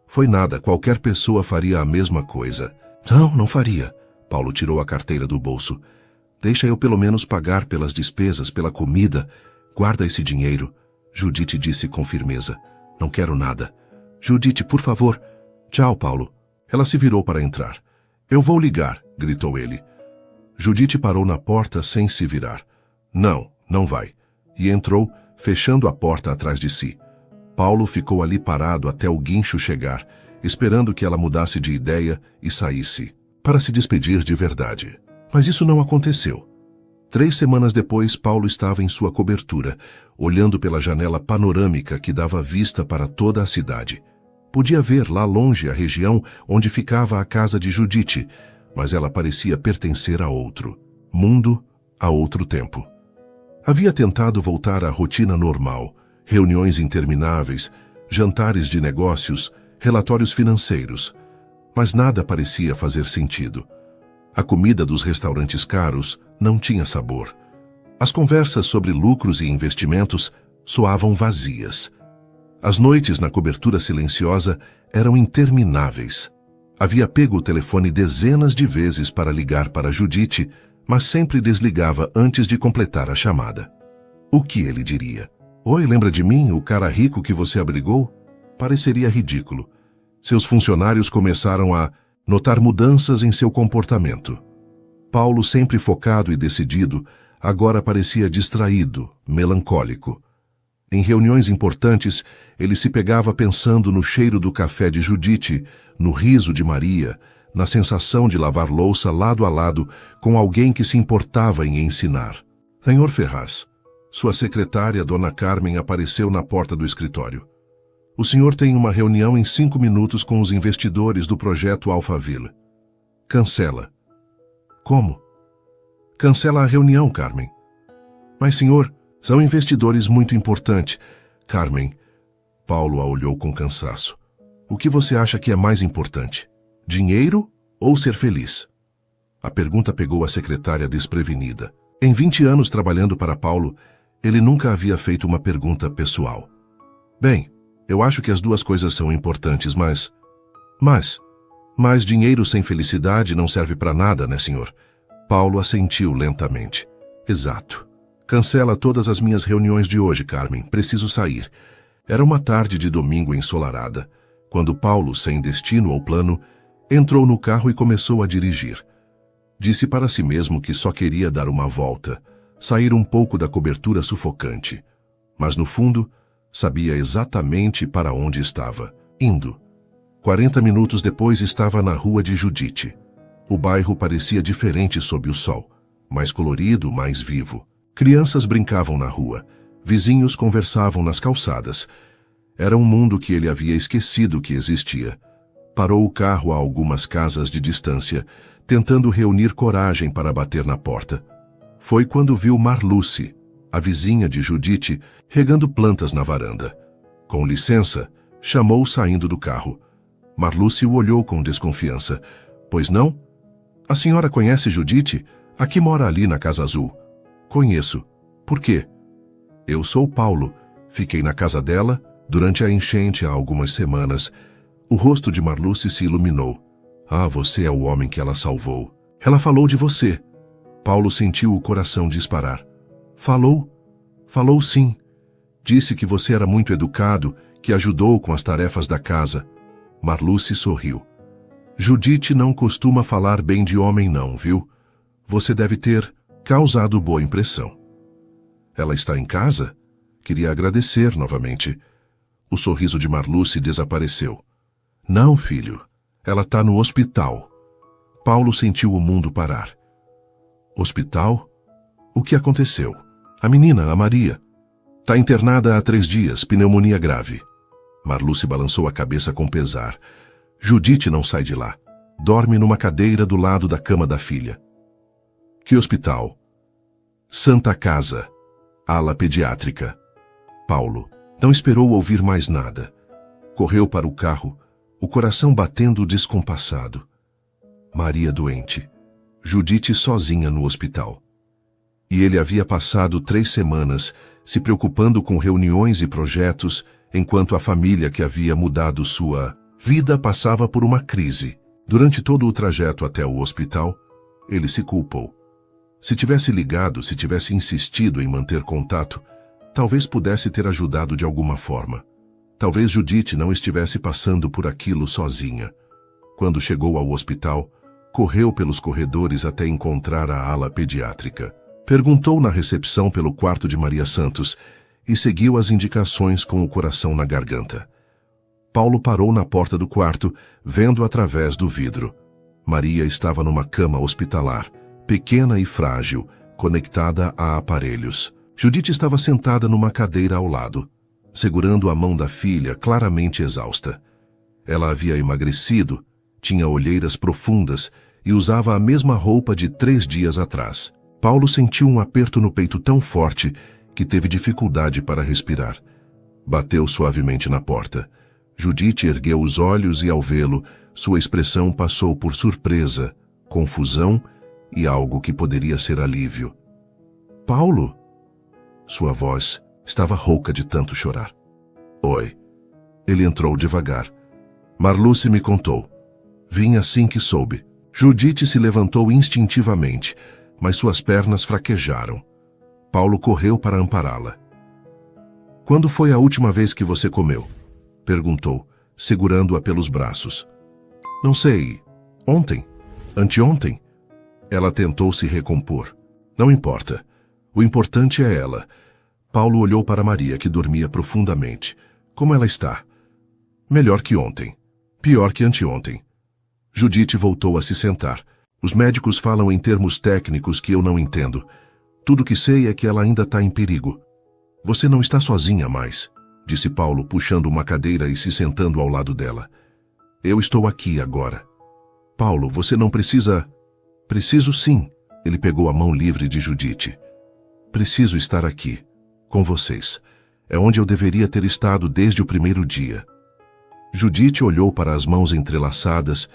Foi nada, qualquer pessoa faria a mesma coisa. Não, não faria. Paulo tirou a carteira do bolso. Deixa eu pelo menos pagar pelas despesas, pela comida. Guarda esse dinheiro. Judite disse com firmeza. Não quero nada. Judite, por favor. Tchau, Paulo. Ela se virou para entrar. Eu vou ligar, gritou ele. Judite parou na porta sem se virar. Não, não vai. E entrou, fechando a porta atrás de si. Paulo ficou ali parado até o guincho chegar, esperando que ela mudasse de ideia e saísse, para se despedir de verdade. Mas isso não aconteceu. 3 semanas depois, Paulo estava em sua cobertura, olhando pela janela panorâmica que dava vista para toda a cidade. Podia ver lá longe a região onde ficava a casa de Judite, mas ela parecia pertencer a outro mundo, a outro tempo. Havia tentado voltar à rotina normal, reuniões intermináveis, jantares de negócios, relatórios financeiros, mas nada parecia fazer sentido. A comida dos restaurantes caros não tinha sabor. As conversas sobre lucros e investimentos soavam vazias. As noites na cobertura silenciosa eram intermináveis. Havia pego o telefone dezenas de vezes para ligar para Judite, mas sempre desligava antes de completar a chamada. O que ele diria? Oi, lembra de mim, o cara rico que você abrigou? Pareceria ridículo. Seus funcionários começaram a notar mudanças em seu comportamento. Paulo, sempre focado e decidido, agora parecia distraído, melancólico. Em reuniões importantes, ele se pegava pensando no cheiro do café de Judite, no riso de Maria, na sensação de lavar louça lado a lado com alguém que se importava em ensinar. Senhor Ferraz, sua secretária, Dona Carmen, apareceu na porta do escritório. O senhor tem uma reunião em 5 minutos com os investidores do projeto Alphaville. Cancela. Como? Cancela a reunião, Carmen. Mas, senhor, são investidores muito importantes. Carmen, Paulo a olhou com cansaço. O que você acha que é mais importante? Dinheiro ou ser feliz? A pergunta pegou a secretária desprevenida. Em 20 anos trabalhando para Paulo, ele nunca havia feito uma pergunta pessoal. Bem, eu acho que as duas coisas são importantes, mas dinheiro sem felicidade não serve para nada, né, senhor? Paulo assentiu lentamente. Exato. Cancela todas as minhas reuniões de hoje, Carmen. Preciso sair. Era uma tarde de domingo ensolarada, quando Paulo, sem destino ou plano, entrou no carro e começou a dirigir. Disse para si mesmo que só queria dar uma volta, sair um pouco da cobertura sufocante. Mas, no fundo, sabia exatamente para onde estava, indo. 40 minutos depois estava na rua de Judite. O bairro parecia diferente sob o sol, mais colorido, mais vivo. Crianças brincavam na rua, vizinhos conversavam nas calçadas. Era um mundo que ele havia esquecido que existia. Parou o carro a algumas casas de distância, tentando reunir coragem para bater na porta. Foi quando viu Marluce, a vizinha de Judite, regando plantas na varanda. Com licença, chamou saindo do carro. Marluce o olhou com desconfiança. Pois não? A senhora conhece Judite? A que mora ali na Casa Azul. Conheço. Por quê? Eu sou Paulo. Fiquei na casa dela durante a enchente há algumas semanas. O rosto de Marluce se iluminou. Ah, você é o homem que ela salvou. Ela falou de você. Paulo sentiu o coração disparar. Falou? Falou sim. Disse que você era muito educado, que ajudou com as tarefas da casa. Marluce sorriu. Judite não costuma falar bem de homem não, viu? Você deve ter causado boa impressão. Ela está em casa? Queria agradecer novamente. O sorriso de Marluce desapareceu. Não, filho. Ela está no hospital. Paulo sentiu o mundo parar. Hospital? O que aconteceu? A menina, a Maria. Está internada há 3 dias, pneumonia grave. Marluce balançou a cabeça com pesar. Judite não sai de lá. Dorme numa cadeira do lado da cama da filha. Que hospital? Santa Casa. Ala pediátrica. Paulo não esperou ouvir mais nada. Correu para o carro, o coração batendo descompassado. Maria doente. Judite sozinha no hospital. E ele havia passado 3 semanas se preocupando com reuniões e projetos, enquanto a família que havia mudado sua vida passava por uma crise. Durante todo o trajeto até o hospital, ele se culpou. Se tivesse ligado, se tivesse insistido em manter contato, talvez pudesse ter ajudado de alguma forma. Talvez Judite não estivesse passando por aquilo sozinha. Quando chegou ao hospital, correu pelos corredores até encontrar a ala pediátrica. Perguntou na recepção pelo quarto de Maria Santos e seguiu as indicações com o coração na garganta. Paulo parou na porta do quarto, vendo através do vidro. Maria estava numa cama hospitalar, pequena e frágil, conectada a aparelhos. Judite estava sentada numa cadeira ao lado, segurando a mão da filha, claramente exausta. Ela havia emagrecido, tinha olheiras profundas e usava a mesma roupa de 3 dias atrás. Paulo sentiu um aperto no peito tão forte que teve dificuldade para respirar. Bateu suavemente na porta. Judite ergueu os olhos e, ao vê-lo, sua expressão passou por surpresa, confusão e algo que poderia ser alívio. Paulo? Sua voz estava rouca de tanto chorar. Oi. Ele entrou devagar. Marluce me contou. Vim assim que soube. Judite se levantou instintivamente, mas suas pernas fraquejaram. Paulo correu para ampará-la. Quando foi a última vez que você comeu? Perguntou, segurando-a pelos braços. Não sei. Ontem? Anteontem? Ela tentou se recompor. Não importa. O importante é ela. Paulo olhou para Maria, que dormia profundamente. Como ela está? Melhor que ontem. Pior que anteontem. Judite voltou a se sentar. Os médicos falam em termos técnicos que eu não entendo. Tudo que sei é que ela ainda está em perigo. Você não está sozinha mais, disse Paulo, puxando uma cadeira e se sentando ao lado dela. Eu estou aqui agora. Paulo, você não precisa... Preciso sim. Ele pegou a mão livre de Judite. Preciso estar aqui, com vocês. É onde eu deveria ter estado desde o primeiro dia. Judite olhou para as mãos entrelaçadas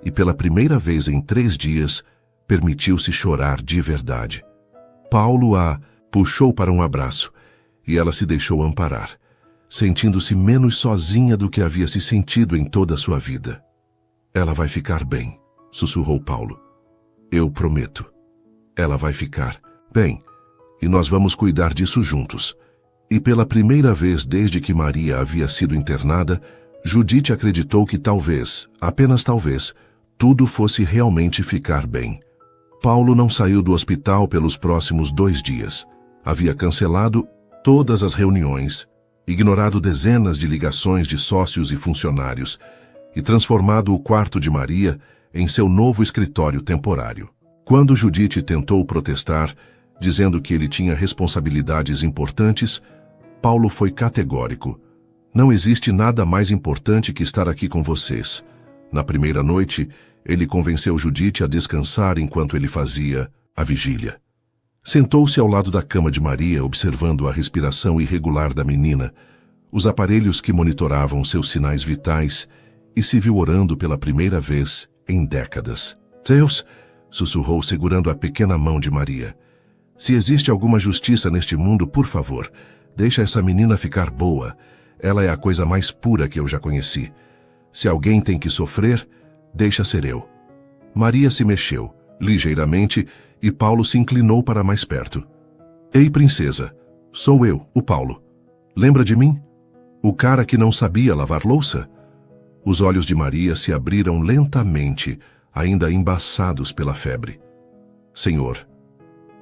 e, pela primeira vez em 3 dias, permitiu-se chorar de verdade. Paulo a puxou para um abraço e ela se deixou amparar, sentindo-se menos sozinha do que havia se sentido em toda a sua vida. Ela vai ficar bem, sussurrou Paulo. Eu prometo. Ela vai ficar bem e nós vamos cuidar disso juntos. E pela primeira vez desde que Maria havia sido internada, Judite acreditou que talvez, apenas talvez, tudo fosse realmente ficar bem. Paulo não saiu do hospital pelos próximos 2 dias. Havia cancelado todas as reuniões, ignorado dezenas de ligações de sócios e funcionários e transformado o quarto de Maria em seu novo escritório temporário. Quando Judite tentou protestar, dizendo que ele tinha responsabilidades importantes, Paulo foi categórico. Não existe nada mais importante que estar aqui com vocês. Na primeira noite, ele convenceu Judite a descansar enquanto ele fazia a vigília. Sentou-se ao lado da cama de Maria, observando a respiração irregular da menina, os aparelhos que monitoravam seus sinais vitais, e se viu orando pela primeira vez em décadas. Deus, sussurrou segurando a pequena mão de Maria. Se existe alguma justiça neste mundo, por favor, deixa essa menina ficar boa. Ela é a coisa mais pura que eu já conheci. Se alguém tem que sofrer, deixa ser eu. Maria se mexeu, ligeiramente, e Paulo se inclinou para mais perto. Ei, princesa, sou eu, o Paulo. Lembra de mim? O cara que não sabia lavar louça? Os olhos de Maria se abriram lentamente, ainda embaçados pela febre. Senhor.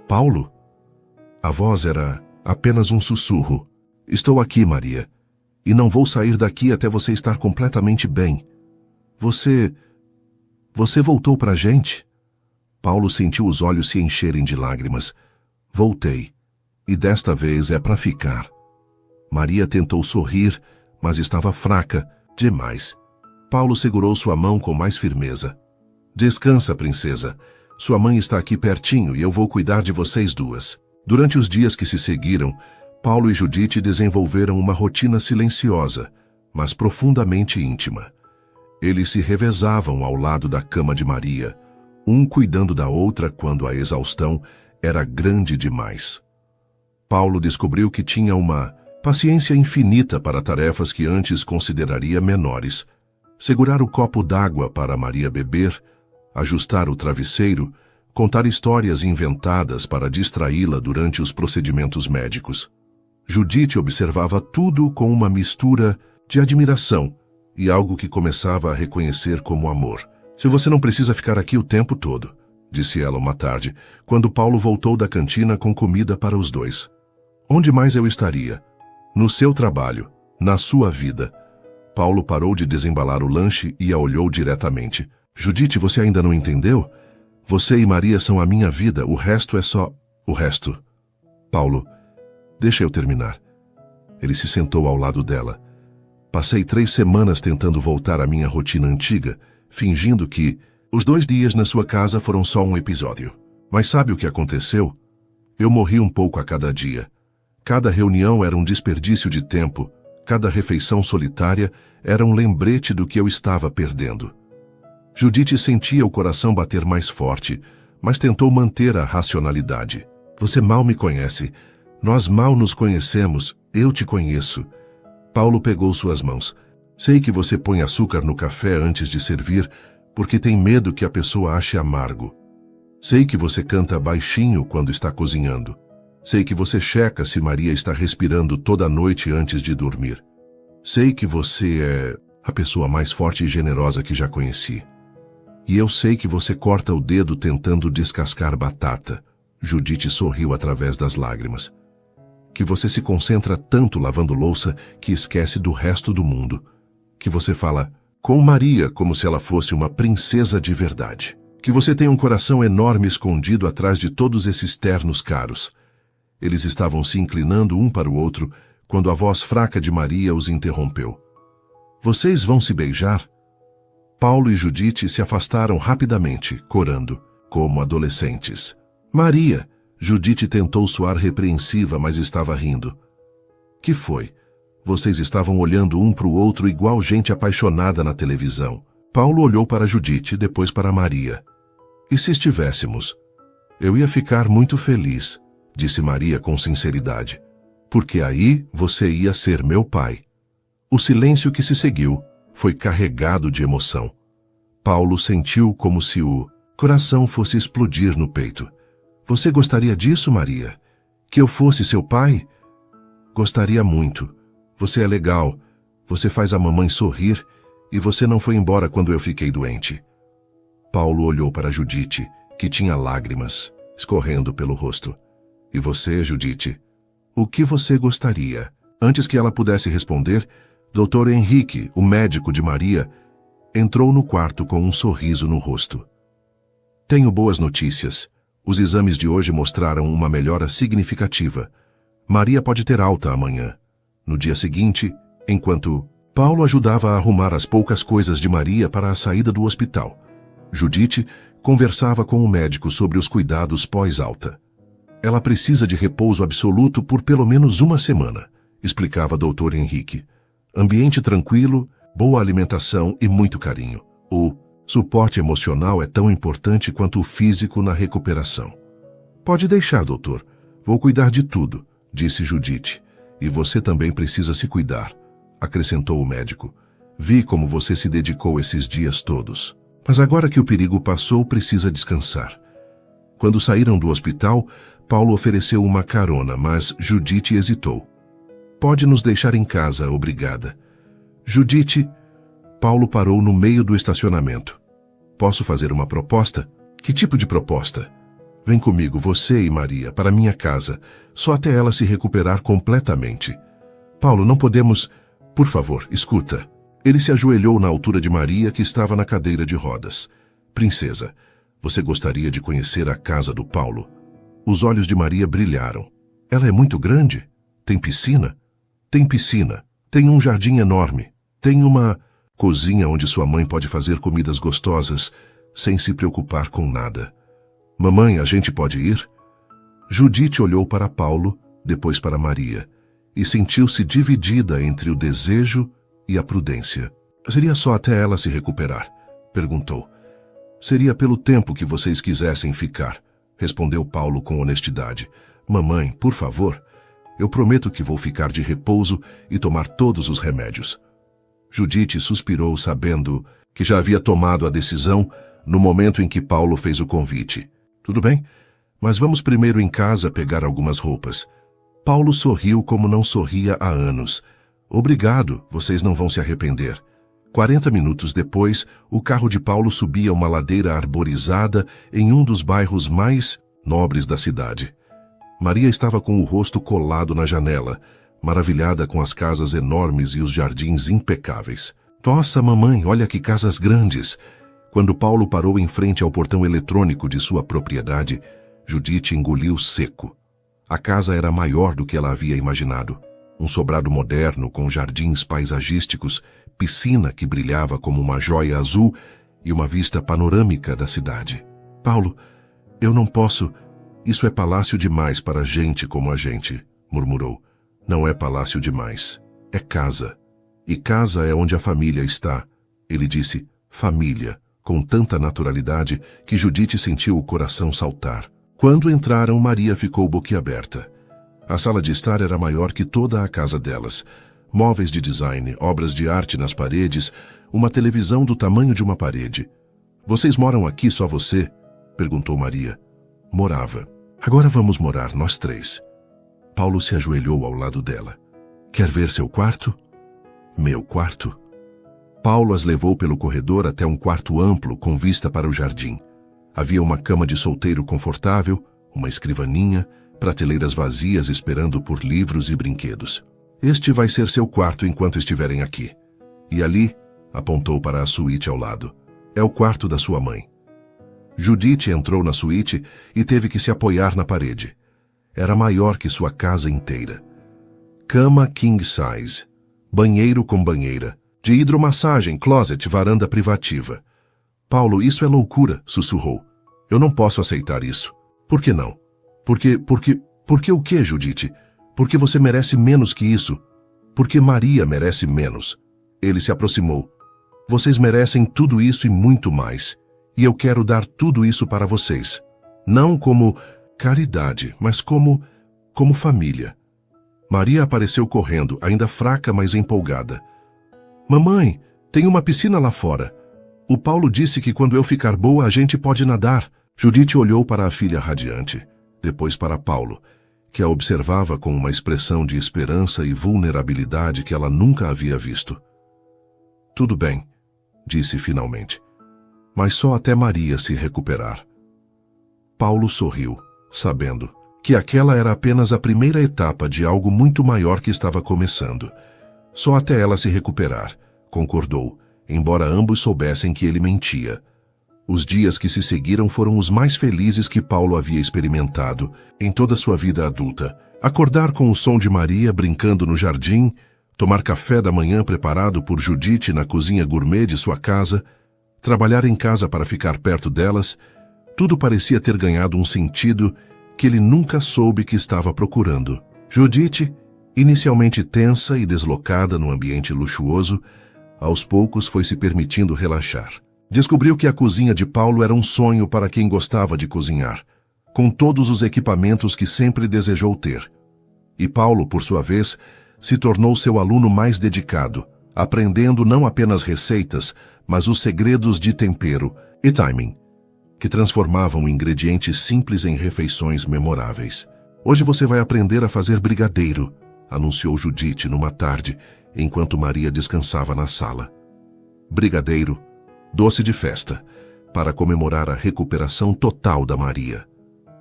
Paulo? A voz era apenas um sussurro. Estou aqui, Maria. E não vou sair daqui até você estar completamente bem. Você voltou pra gente? Paulo sentiu os olhos se encherem de lágrimas. Voltei. E desta vez é pra ficar. Maria tentou sorrir, mas estava fraca demais. Paulo segurou sua mão com mais firmeza. Descansa, princesa. Sua mãe está aqui pertinho e eu vou cuidar de vocês duas. Durante os dias que se seguiram, Paulo e Judite desenvolveram uma rotina silenciosa, mas profundamente íntima. Eles se revezavam ao lado da cama de Maria, um cuidando da outra quando a exaustão era grande demais. Paulo descobriu que tinha uma paciência infinita para tarefas que antes consideraria menores. Segurar o copo d'água para Maria beber, ajustar o travesseiro, contar histórias inventadas para distraí-la durante os procedimentos médicos. Judite observava tudo com uma mistura de admiração e algo que começava a reconhecer como amor. "Se você não precisa ficar aqui o tempo todo", disse ela uma tarde, quando Paulo voltou da cantina com comida para os dois. "Onde mais eu estaria? No seu trabalho, na sua vida." Paulo parou de desembalar o lanche e a olhou diretamente. "Judite, você ainda não entendeu? Você e Maria são a minha vida, o resto é só o resto." "Paulo, deixa eu terminar." Ele se sentou ao lado dela. "Passei 3 semanas tentando voltar à minha rotina antiga, fingindo que os 2 dias na sua casa foram só um episódio. Mas sabe o que aconteceu? Eu morri um pouco a cada dia. Cada reunião era um desperdício de tempo, cada refeição solitária era um lembrete do que eu estava perdendo." Judite sentia o coração bater mais forte, mas tentou manter a racionalidade. "Você mal me conhece. Nós mal nos conhecemos. Eu te conheço." Paulo pegou suas mãos. "Sei que você põe açúcar no café antes de servir, porque tem medo que a pessoa ache amargo. Sei que você canta baixinho quando está cozinhando. Sei que você checa se Maria está respirando toda noite antes de dormir. Sei que você é a pessoa mais forte e generosa que já conheci. E eu sei que você corta o dedo tentando descascar batata." Judite sorriu através das lágrimas. "Que você se concentra tanto lavando louça que esquece do resto do mundo. Que você fala com Maria como se ela fosse uma princesa de verdade. Que você tem um coração enorme escondido atrás de todos esses ternos caros." Eles estavam se inclinando um para o outro quando a voz fraca de Maria os interrompeu. "Vocês vão se beijar?" Paulo e Judite se afastaram rapidamente, corando, como adolescentes. "Maria!" Judite tentou soar repreensiva, mas estava rindo. "Que foi? Vocês estavam olhando um para o outro igual gente apaixonada na televisão." Paulo olhou para Judite, depois para Maria. "E se estivéssemos?" "Eu ia ficar muito feliz", disse Maria com sinceridade. "Porque aí você ia ser meu pai." O silêncio que se seguiu foi carregado de emoção. Paulo sentiu como se o coração fosse explodir no peito. "Você gostaria disso, Maria? Que eu fosse seu pai?" "Gostaria muito. Você é legal. Você faz a mamãe sorrir e você não foi embora quando eu fiquei doente." Paulo olhou para Judite, que tinha lágrimas escorrendo pelo rosto. "E você, Judite? O que você gostaria?" Antes que ela pudesse responder, Dr. Henrique, o médico de Maria, entrou no quarto com um sorriso no rosto. "Tenho boas notícias. Os exames de hoje mostraram uma melhora significativa. Maria pode ter alta amanhã." No dia seguinte, enquanto Paulo ajudava a arrumar as poucas coisas de Maria para a saída do hospital, Judite conversava com o médico sobre os cuidados pós-alta. "Ela precisa de repouso absoluto por pelo menos 1 semana", explicava Dr. Henrique. "Ambiente tranquilo, boa alimentação e muito carinho. O suporte emocional é tão importante quanto o físico na recuperação." "Pode deixar, doutor. Vou cuidar de tudo", disse Judite. "E você também precisa se cuidar", acrescentou o médico. "Vi como você se dedicou esses dias todos. Mas agora que o perigo passou, precisa descansar." Quando saíram do hospital, Paulo ofereceu uma carona, mas Judite hesitou. "Pode nos deixar em casa, obrigada." "Judite..." Paulo parou no meio do estacionamento. "Posso fazer uma proposta?" "Que tipo de proposta?" "Vem comigo, você e Maria, para minha casa, só até ela se recuperar completamente." "Paulo, não podemos..." "Por favor, escuta." Ele se ajoelhou na altura de Maria, que estava na cadeira de rodas. "Princesa, você gostaria de conhecer a casa do Paulo?" Os olhos de Maria brilharam. "Ela é muito grande? Tem piscina?" "Tem piscina. Tem um jardim enorme. Tem uma cozinha onde sua mãe pode fazer comidas gostosas, sem se preocupar com nada." "Mamãe, a gente pode ir?" Judite olhou para Paulo, depois para Maria, e sentiu-se dividida entre o desejo e a prudência. "Seria só até ela se recuperar?" perguntou. Seria pelo tempo que vocês quisessem ficar, respondeu Paulo com honestidade. Mamãe, por favor, eu prometo que vou ficar de repouso e tomar todos os remédios. Judite suspirou, sabendo que já havia tomado a decisão no momento em que Paulo fez o convite. Tudo bem, mas vamos primeiro em casa pegar algumas roupas. Paulo sorriu como não sorria há anos. Obrigado, vocês não vão se arrepender. 40 minutos depois, o carro de Paulo subia uma ladeira arborizada em um dos bairros mais nobres da cidade. Maria estava com o rosto colado na janela, maravilhada com as casas enormes e os jardins impecáveis. Nossa, mamãe, olha que casas grandes! Quando Paulo parou em frente ao portão eletrônico de sua propriedade, Judite engoliu seco. A casa era maior do que ela havia imaginado. Um sobrado moderno com jardins paisagísticos, piscina que brilhava como uma joia azul e uma vista panorâmica da cidade. Paulo, eu não posso... Isso é palácio demais para gente como a gente, murmurou. Não é palácio demais. É casa. E casa é onde a família está. Ele disse, família, com tanta naturalidade que Judite sentiu o coração saltar. Quando entraram, Maria ficou boquiaberta. A sala de estar era maior que toda a casa delas. Móveis de design, obras de arte nas paredes, uma televisão do tamanho de uma parede. Vocês moram aqui só você? Perguntou Maria. Morava. Agora vamos morar nós três. Paulo se ajoelhou ao lado dela. Quer ver seu quarto? Meu quarto? Paulo as levou pelo corredor até um quarto amplo com vista para o jardim. Havia uma cama de solteiro confortável, uma escrivaninha, prateleiras vazias esperando por livros e brinquedos. Este vai ser seu quarto enquanto estiverem aqui. E ali, apontou para a suíte ao lado, é o quarto da sua mãe. Judite entrou na suíte e teve que se apoiar na parede. Era maior que sua casa inteira. Cama king size, banheiro com banheira, de hidromassagem, closet, varanda privativa. Paulo, isso é loucura, sussurrou. Eu não posso aceitar isso. Por que não? Porque o que, Judite? Porque você merece menos que isso. Porque Maria merece menos. Ele se aproximou. Vocês merecem tudo isso e muito mais. E eu quero dar tudo isso para vocês. Não como caridade, mas como família. Maria apareceu correndo, ainda fraca, mas empolgada. Mamãe, tem uma piscina lá fora. O Paulo disse que quando eu ficar boa a gente pode nadar. Judite olhou para a filha radiante, depois para Paulo, que a observava com uma expressão de esperança e vulnerabilidade que ela nunca havia visto. Tudo bem, disse finalmente, mas só até Maria se recuperar. Paulo sorriu, sabendo que aquela era apenas a primeira etapa de algo muito maior que estava começando. Só até ela se recuperar, concordou, embora ambos soubessem que ele mentia. Os dias que se seguiram foram os mais felizes que Paulo havia experimentado em toda sua vida adulta. Acordar com o som de Maria brincando no jardim, tomar café da manhã preparado por Judite na cozinha gourmet de sua casa, trabalhar em casa para ficar perto delas, tudo parecia ter ganhado um sentido que ele nunca soube que estava procurando. Judite, inicialmente tensa e deslocada no ambiente luxuoso, aos poucos foi se permitindo relaxar. Descobriu que a cozinha de Paulo era um sonho para quem gostava de cozinhar, com todos os equipamentos que sempre desejou ter. E Paulo, por sua vez, se tornou seu aluno mais dedicado, aprendendo não apenas receitas, mas os segredos de tempero e timing, que transformavam ingredientes simples em refeições memoráveis. Hoje você vai aprender a fazer brigadeiro, anunciou Judite numa tarde, enquanto Maria descansava na sala. Brigadeiro, doce de festa, para comemorar a recuperação total da Maria.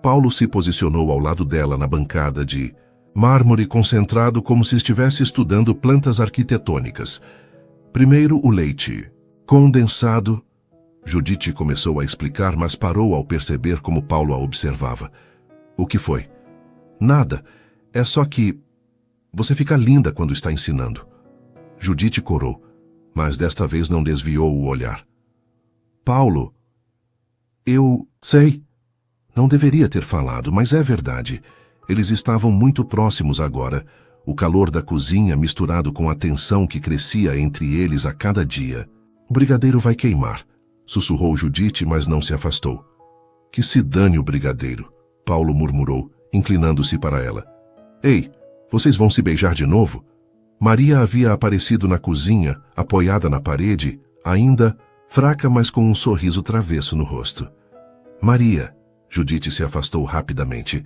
Paulo se posicionou ao lado dela na bancada de mármore concentrado como se estivesse estudando plantas arquitetônicas. Primeiro o leite, condensado. Judite começou a explicar, mas parou ao perceber como Paulo a observava. O que foi? Nada, é só que você fica linda quando está ensinando. Judite corou, mas desta vez não desviou o olhar. Paulo, eu sei. Não deveria ter falado, mas é verdade. Eles estavam muito próximos agora. O calor da cozinha misturado com a tensão que crescia entre eles a cada dia. O brigadeiro vai queimar, sussurrou Judite, mas não se afastou. Que se dane o brigadeiro, Paulo murmurou, inclinando-se para ela. Ei, vocês vão se beijar de novo? Maria havia aparecido na cozinha, apoiada na parede, ainda fraca, mas com um sorriso travesso no rosto. Maria, Judite se afastou rapidamente.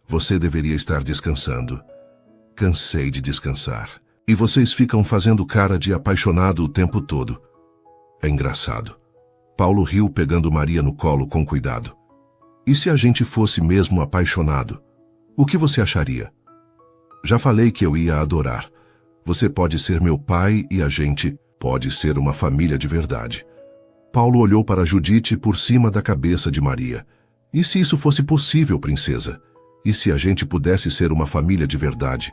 Você deveria estar descansando. Cansei de descansar. E vocês ficam fazendo cara de apaixonado o tempo todo. É engraçado. Paulo riu, pegando Maria no colo com cuidado. E se a gente fosse mesmo apaixonado? O que você acharia? Já falei que eu ia adorar. Você pode ser meu pai e a gente pode ser uma família de verdade. Paulo olhou para Judite por cima da cabeça de Maria. E se isso fosse possível, princesa? E se a gente pudesse ser uma família de verdade?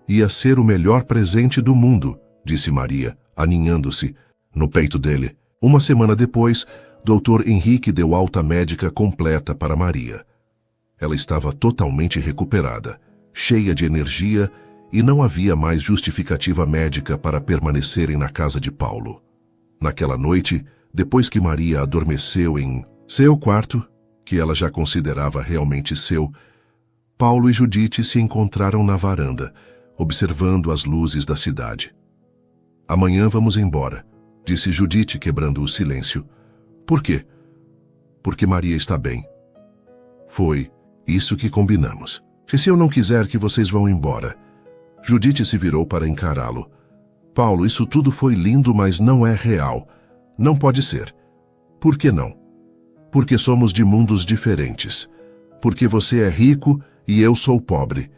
Ia ser o melhor presente do mundo, disse Maria, aninhando-se no peito dele. Uma semana depois, Dr. Henrique deu alta médica completa para Maria. Ela estava totalmente recuperada, cheia de energia, e não havia mais justificativa médica para permanecerem na casa de Paulo. Naquela noite, depois que Maria adormeceu em seu quarto, que ela já considerava realmente seu, Paulo e Judite se encontraram na varanda, observando as luzes da cidade. Amanhã vamos embora, disse Judite, quebrando o silêncio. Por quê? Porque Maria está bem. Foi isso que combinamos. E se eu não quiser que vocês vão embora? Judite se virou para encará-lo. Paulo, isso tudo foi lindo, mas não é real. Não pode ser. Por que não? Porque somos de mundos diferentes. Porque você é rico e eu sou pobre.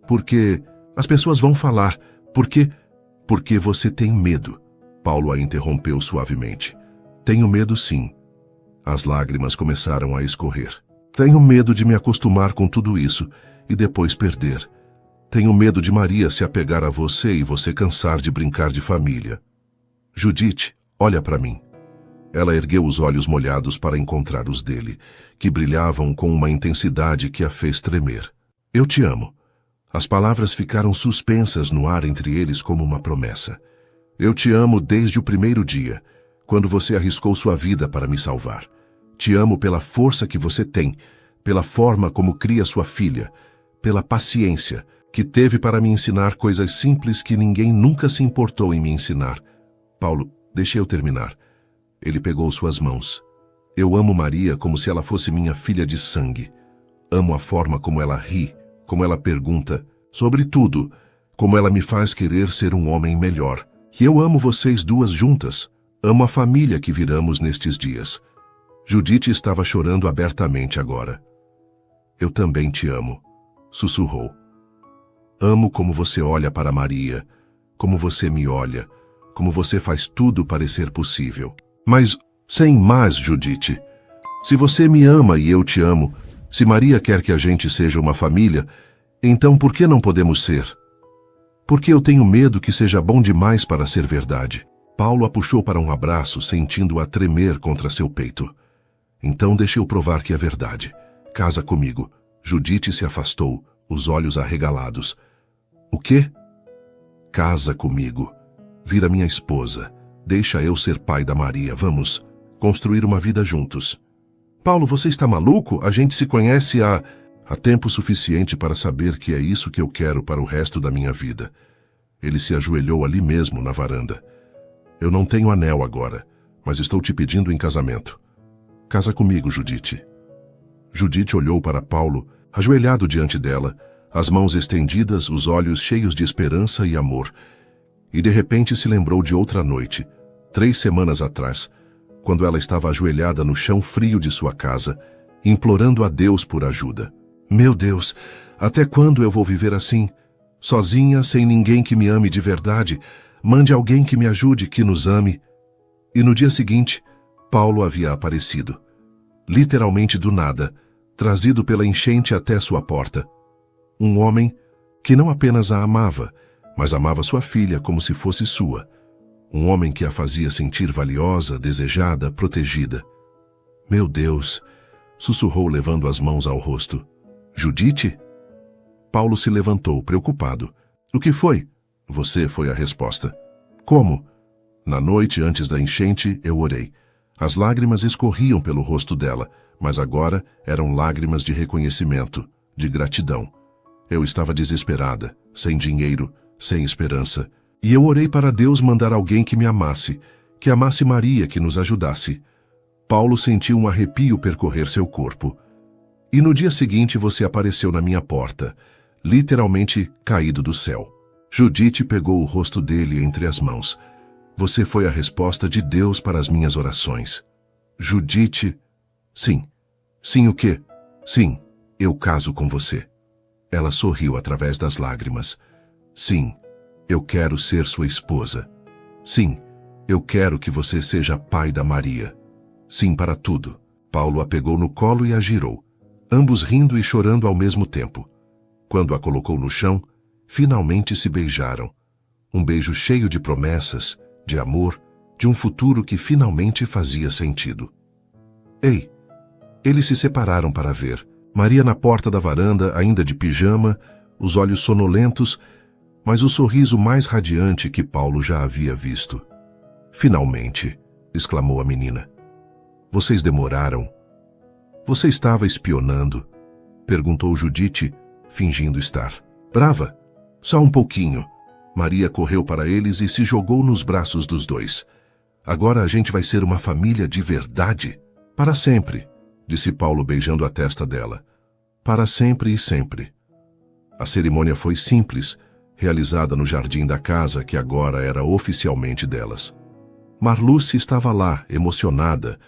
Porque as pessoas vão falar. Porque você tem medo. Paulo a interrompeu suavemente. Tenho medo, sim. As lágrimas começaram a escorrer. Tenho medo de me acostumar com tudo isso e depois perder. Tenho medo de Maria se apegar a você e você cansar de brincar de família. Judite, olha para mim. Ela ergueu os olhos molhados para encontrar os dele, que brilhavam com uma intensidade que a fez tremer. Eu te amo. As palavras ficaram suspensas no ar entre eles como uma promessa. Eu te amo desde o primeiro dia, quando você arriscou sua vida para me salvar. Te amo pela força que você tem, pela forma como cria sua filha, pela paciência que teve para me ensinar coisas simples que ninguém nunca se importou em me ensinar. Paulo, deixe eu terminar. Ele pegou suas mãos. Eu amo Maria como se ela fosse minha filha de sangue. Amo a forma como ela ri, como ela pergunta, sobre tudo, como ela me faz querer ser um homem melhor. E eu amo vocês duas juntas. Amo a família que viramos nestes dias. Judite estava chorando abertamente agora. Eu também te amo, sussurrou. Amo como você olha para Maria, como você me olha, como você faz tudo parecer possível. Mas, sem mais, Judite. Se você me ama e eu te amo, se Maria quer que a gente seja uma família, então por que não podemos ser? Porque eu tenho medo que seja bom demais para ser verdade. Paulo a puxou para um abraço, sentindo-a tremer contra seu peito. Então deixe eu provar que é verdade. Casa comigo. Judite se afastou, os olhos arregalados. O quê? Casa comigo. Vira minha esposa. Deixa eu ser pai da Maria. Vamos construir uma vida juntos. Paulo, você está maluco? A gente se conhece há tempo suficiente para saber que é isso que eu quero para o resto da minha vida. Ele se ajoelhou ali mesmo na varanda. Eu não tenho anel agora, mas estou te pedindo em casamento. Casa comigo, Judite. Judite olhou para Paulo, ajoelhado diante dela, as mãos estendidas, os olhos cheios de esperança e amor. E de repente se lembrou de outra noite, 3 semanas atrás, quando ela estava ajoelhada no chão frio de sua casa, implorando a Deus por ajuda. Meu Deus, até quando eu vou viver assim? Sozinha, sem ninguém que me ame de verdade? Mande alguém que me ajude, que nos ame. E no dia seguinte, Paulo havia aparecido. Literalmente do nada, trazido pela enchente até sua porta. Um homem que não apenas a amava, mas amava sua filha como se fosse sua. Um homem que a fazia sentir valiosa, desejada, protegida. Meu Deus, sussurrou levando as mãos ao rosto. Judite? Paulo se levantou, preocupado. O que foi? Você foi a resposta. Como? Na noite antes da enchente, eu orei. As lágrimas escorriam pelo rosto dela, mas agora eram lágrimas de reconhecimento, de gratidão. Eu estava desesperada, sem dinheiro, sem esperança. E eu orei para Deus mandar alguém que me amasse, que amasse Maria, que nos ajudasse. Paulo sentiu um arrepio percorrer seu corpo. E no dia seguinte você apareceu na minha porta, literalmente caído do céu. Judite pegou o rosto dele entre as mãos. Você foi a resposta de Deus para as minhas orações. Judite... Sim. Sim o quê? Sim, eu caso com você. Ela sorriu através das lágrimas. Sim, eu quero ser sua esposa. Sim, eu quero que você seja pai da Maria. Sim para tudo. Paulo a pegou no colo e a girou, ambos rindo e chorando ao mesmo tempo. Quando a colocou no chão, finalmente se beijaram. Um beijo cheio de promessas, de amor, de um futuro que finalmente fazia sentido. Ei! Eles se separaram para ver. Maria na porta da varanda, ainda de pijama, os olhos sonolentos, mas o sorriso mais radiante que Paulo já havia visto. Finalmente, exclamou a menina. Vocês demoraram. Você estava espionando? Perguntou Judite, fingindo estar. Brava? Só um pouquinho. Maria correu para eles e se jogou nos braços dos dois. Agora a gente vai ser uma família de verdade? Para sempre, disse Paulo beijando a testa dela. Para sempre e sempre. A cerimônia foi simples, realizada no jardim da casa que agora era oficialmente delas. Marluce estava lá, emocionada,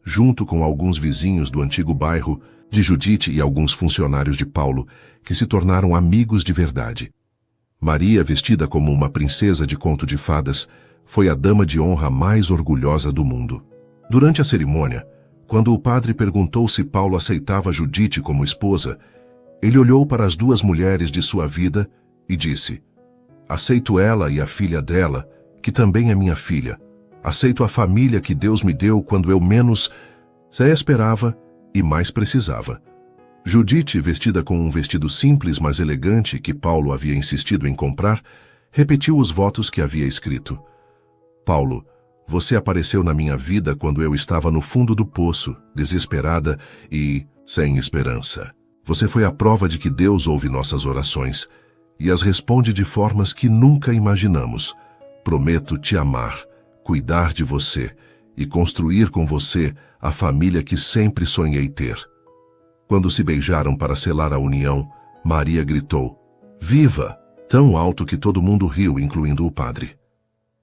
junto com alguns vizinhos do antigo bairro, de Judite e alguns funcionários de Paulo, que se tornaram amigos de verdade. Maria, vestida como uma princesa de conto de fadas, foi a dama de honra mais orgulhosa do mundo. Durante a cerimônia, quando o padre perguntou se Paulo aceitava Judite como esposa, ele olhou para as duas mulheres de sua vida e disse: aceito ela e a filha dela, que também é minha filha. Aceito a família que Deus me deu quando eu menos esperava e mais precisava. Judite, vestida com um vestido simples, mas elegante, que Paulo havia insistido em comprar, repetiu os votos que havia escrito. Paulo, você apareceu na minha vida quando eu estava no fundo do poço, desesperada e sem esperança. Você foi a prova de que Deus ouve nossas orações e as responde de formas que nunca imaginamos. Prometo te amar, cuidar de você e construir com você a família que sempre sonhei ter. Quando se beijaram para selar a união, Maria gritou, viva! Tão alto que todo mundo riu, incluindo o padre.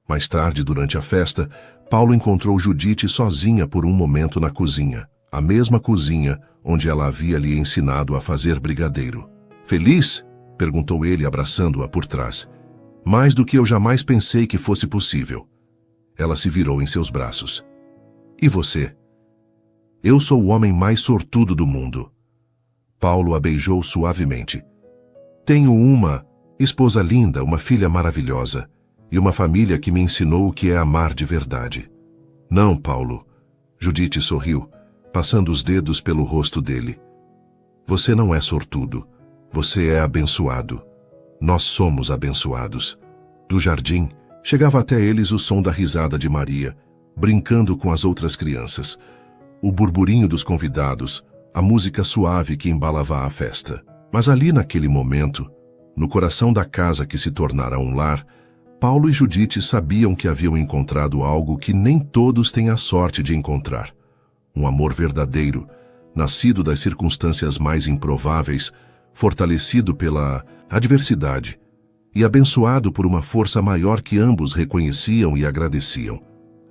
Mais tarde, durante a festa, Paulo encontrou Judite sozinha por um momento na cozinha, a mesma cozinha onde ela havia lhe ensinado a fazer brigadeiro. Feliz? Perguntou ele, abraçando-a por trás. Mais do que eu jamais pensei que fosse possível. Ela se virou em seus braços. E você? Eu sou o homem mais sortudo do mundo. Paulo a beijou suavemente. Tenho uma esposa linda, uma filha maravilhosa e uma família que me ensinou o que é amar de verdade. Não, Paulo. Judite sorriu, passando os dedos pelo rosto dele. Você não é sortudo. Você é abençoado. Nós somos abençoados. Do jardim, chegava até eles o som da risada de Maria, brincando com as outras crianças, o burburinho dos convidados, a música suave que embalava a festa. Mas ali naquele momento, no coração da casa que se tornara um lar, Paulo e Judite sabiam que haviam encontrado algo que nem todos têm a sorte de encontrar. Um amor verdadeiro, nascido das circunstâncias mais improváveis, fortalecido pela adversidade e abençoado por uma força maior que ambos reconheciam e agradeciam.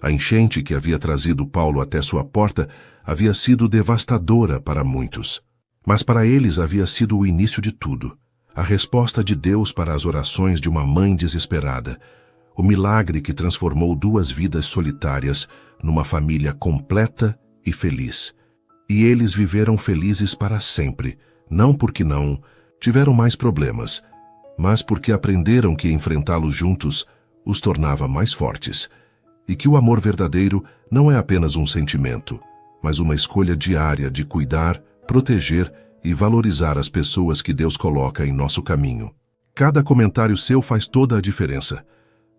A enchente que havia trazido Paulo até sua porta havia sido devastadora para muitos. Mas para eles havia sido o início de tudo. A resposta de Deus para as orações de uma mãe desesperada. O milagre que transformou duas vidas solitárias numa família completa e feliz. E eles viveram felizes para sempre, não porque não tiveram mais problemas, mas porque aprenderam que enfrentá-los juntos os tornava mais fortes. E que o amor verdadeiro não é apenas um sentimento, mas uma escolha diária de cuidar, proteger e valorizar as pessoas que Deus coloca em nosso caminho. Cada comentário seu faz toda a diferença.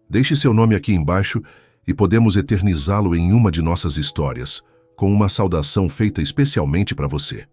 Deixe seu nome aqui embaixo e podemos eternizá-lo em uma de nossas histórias, com uma saudação feita especialmente para você.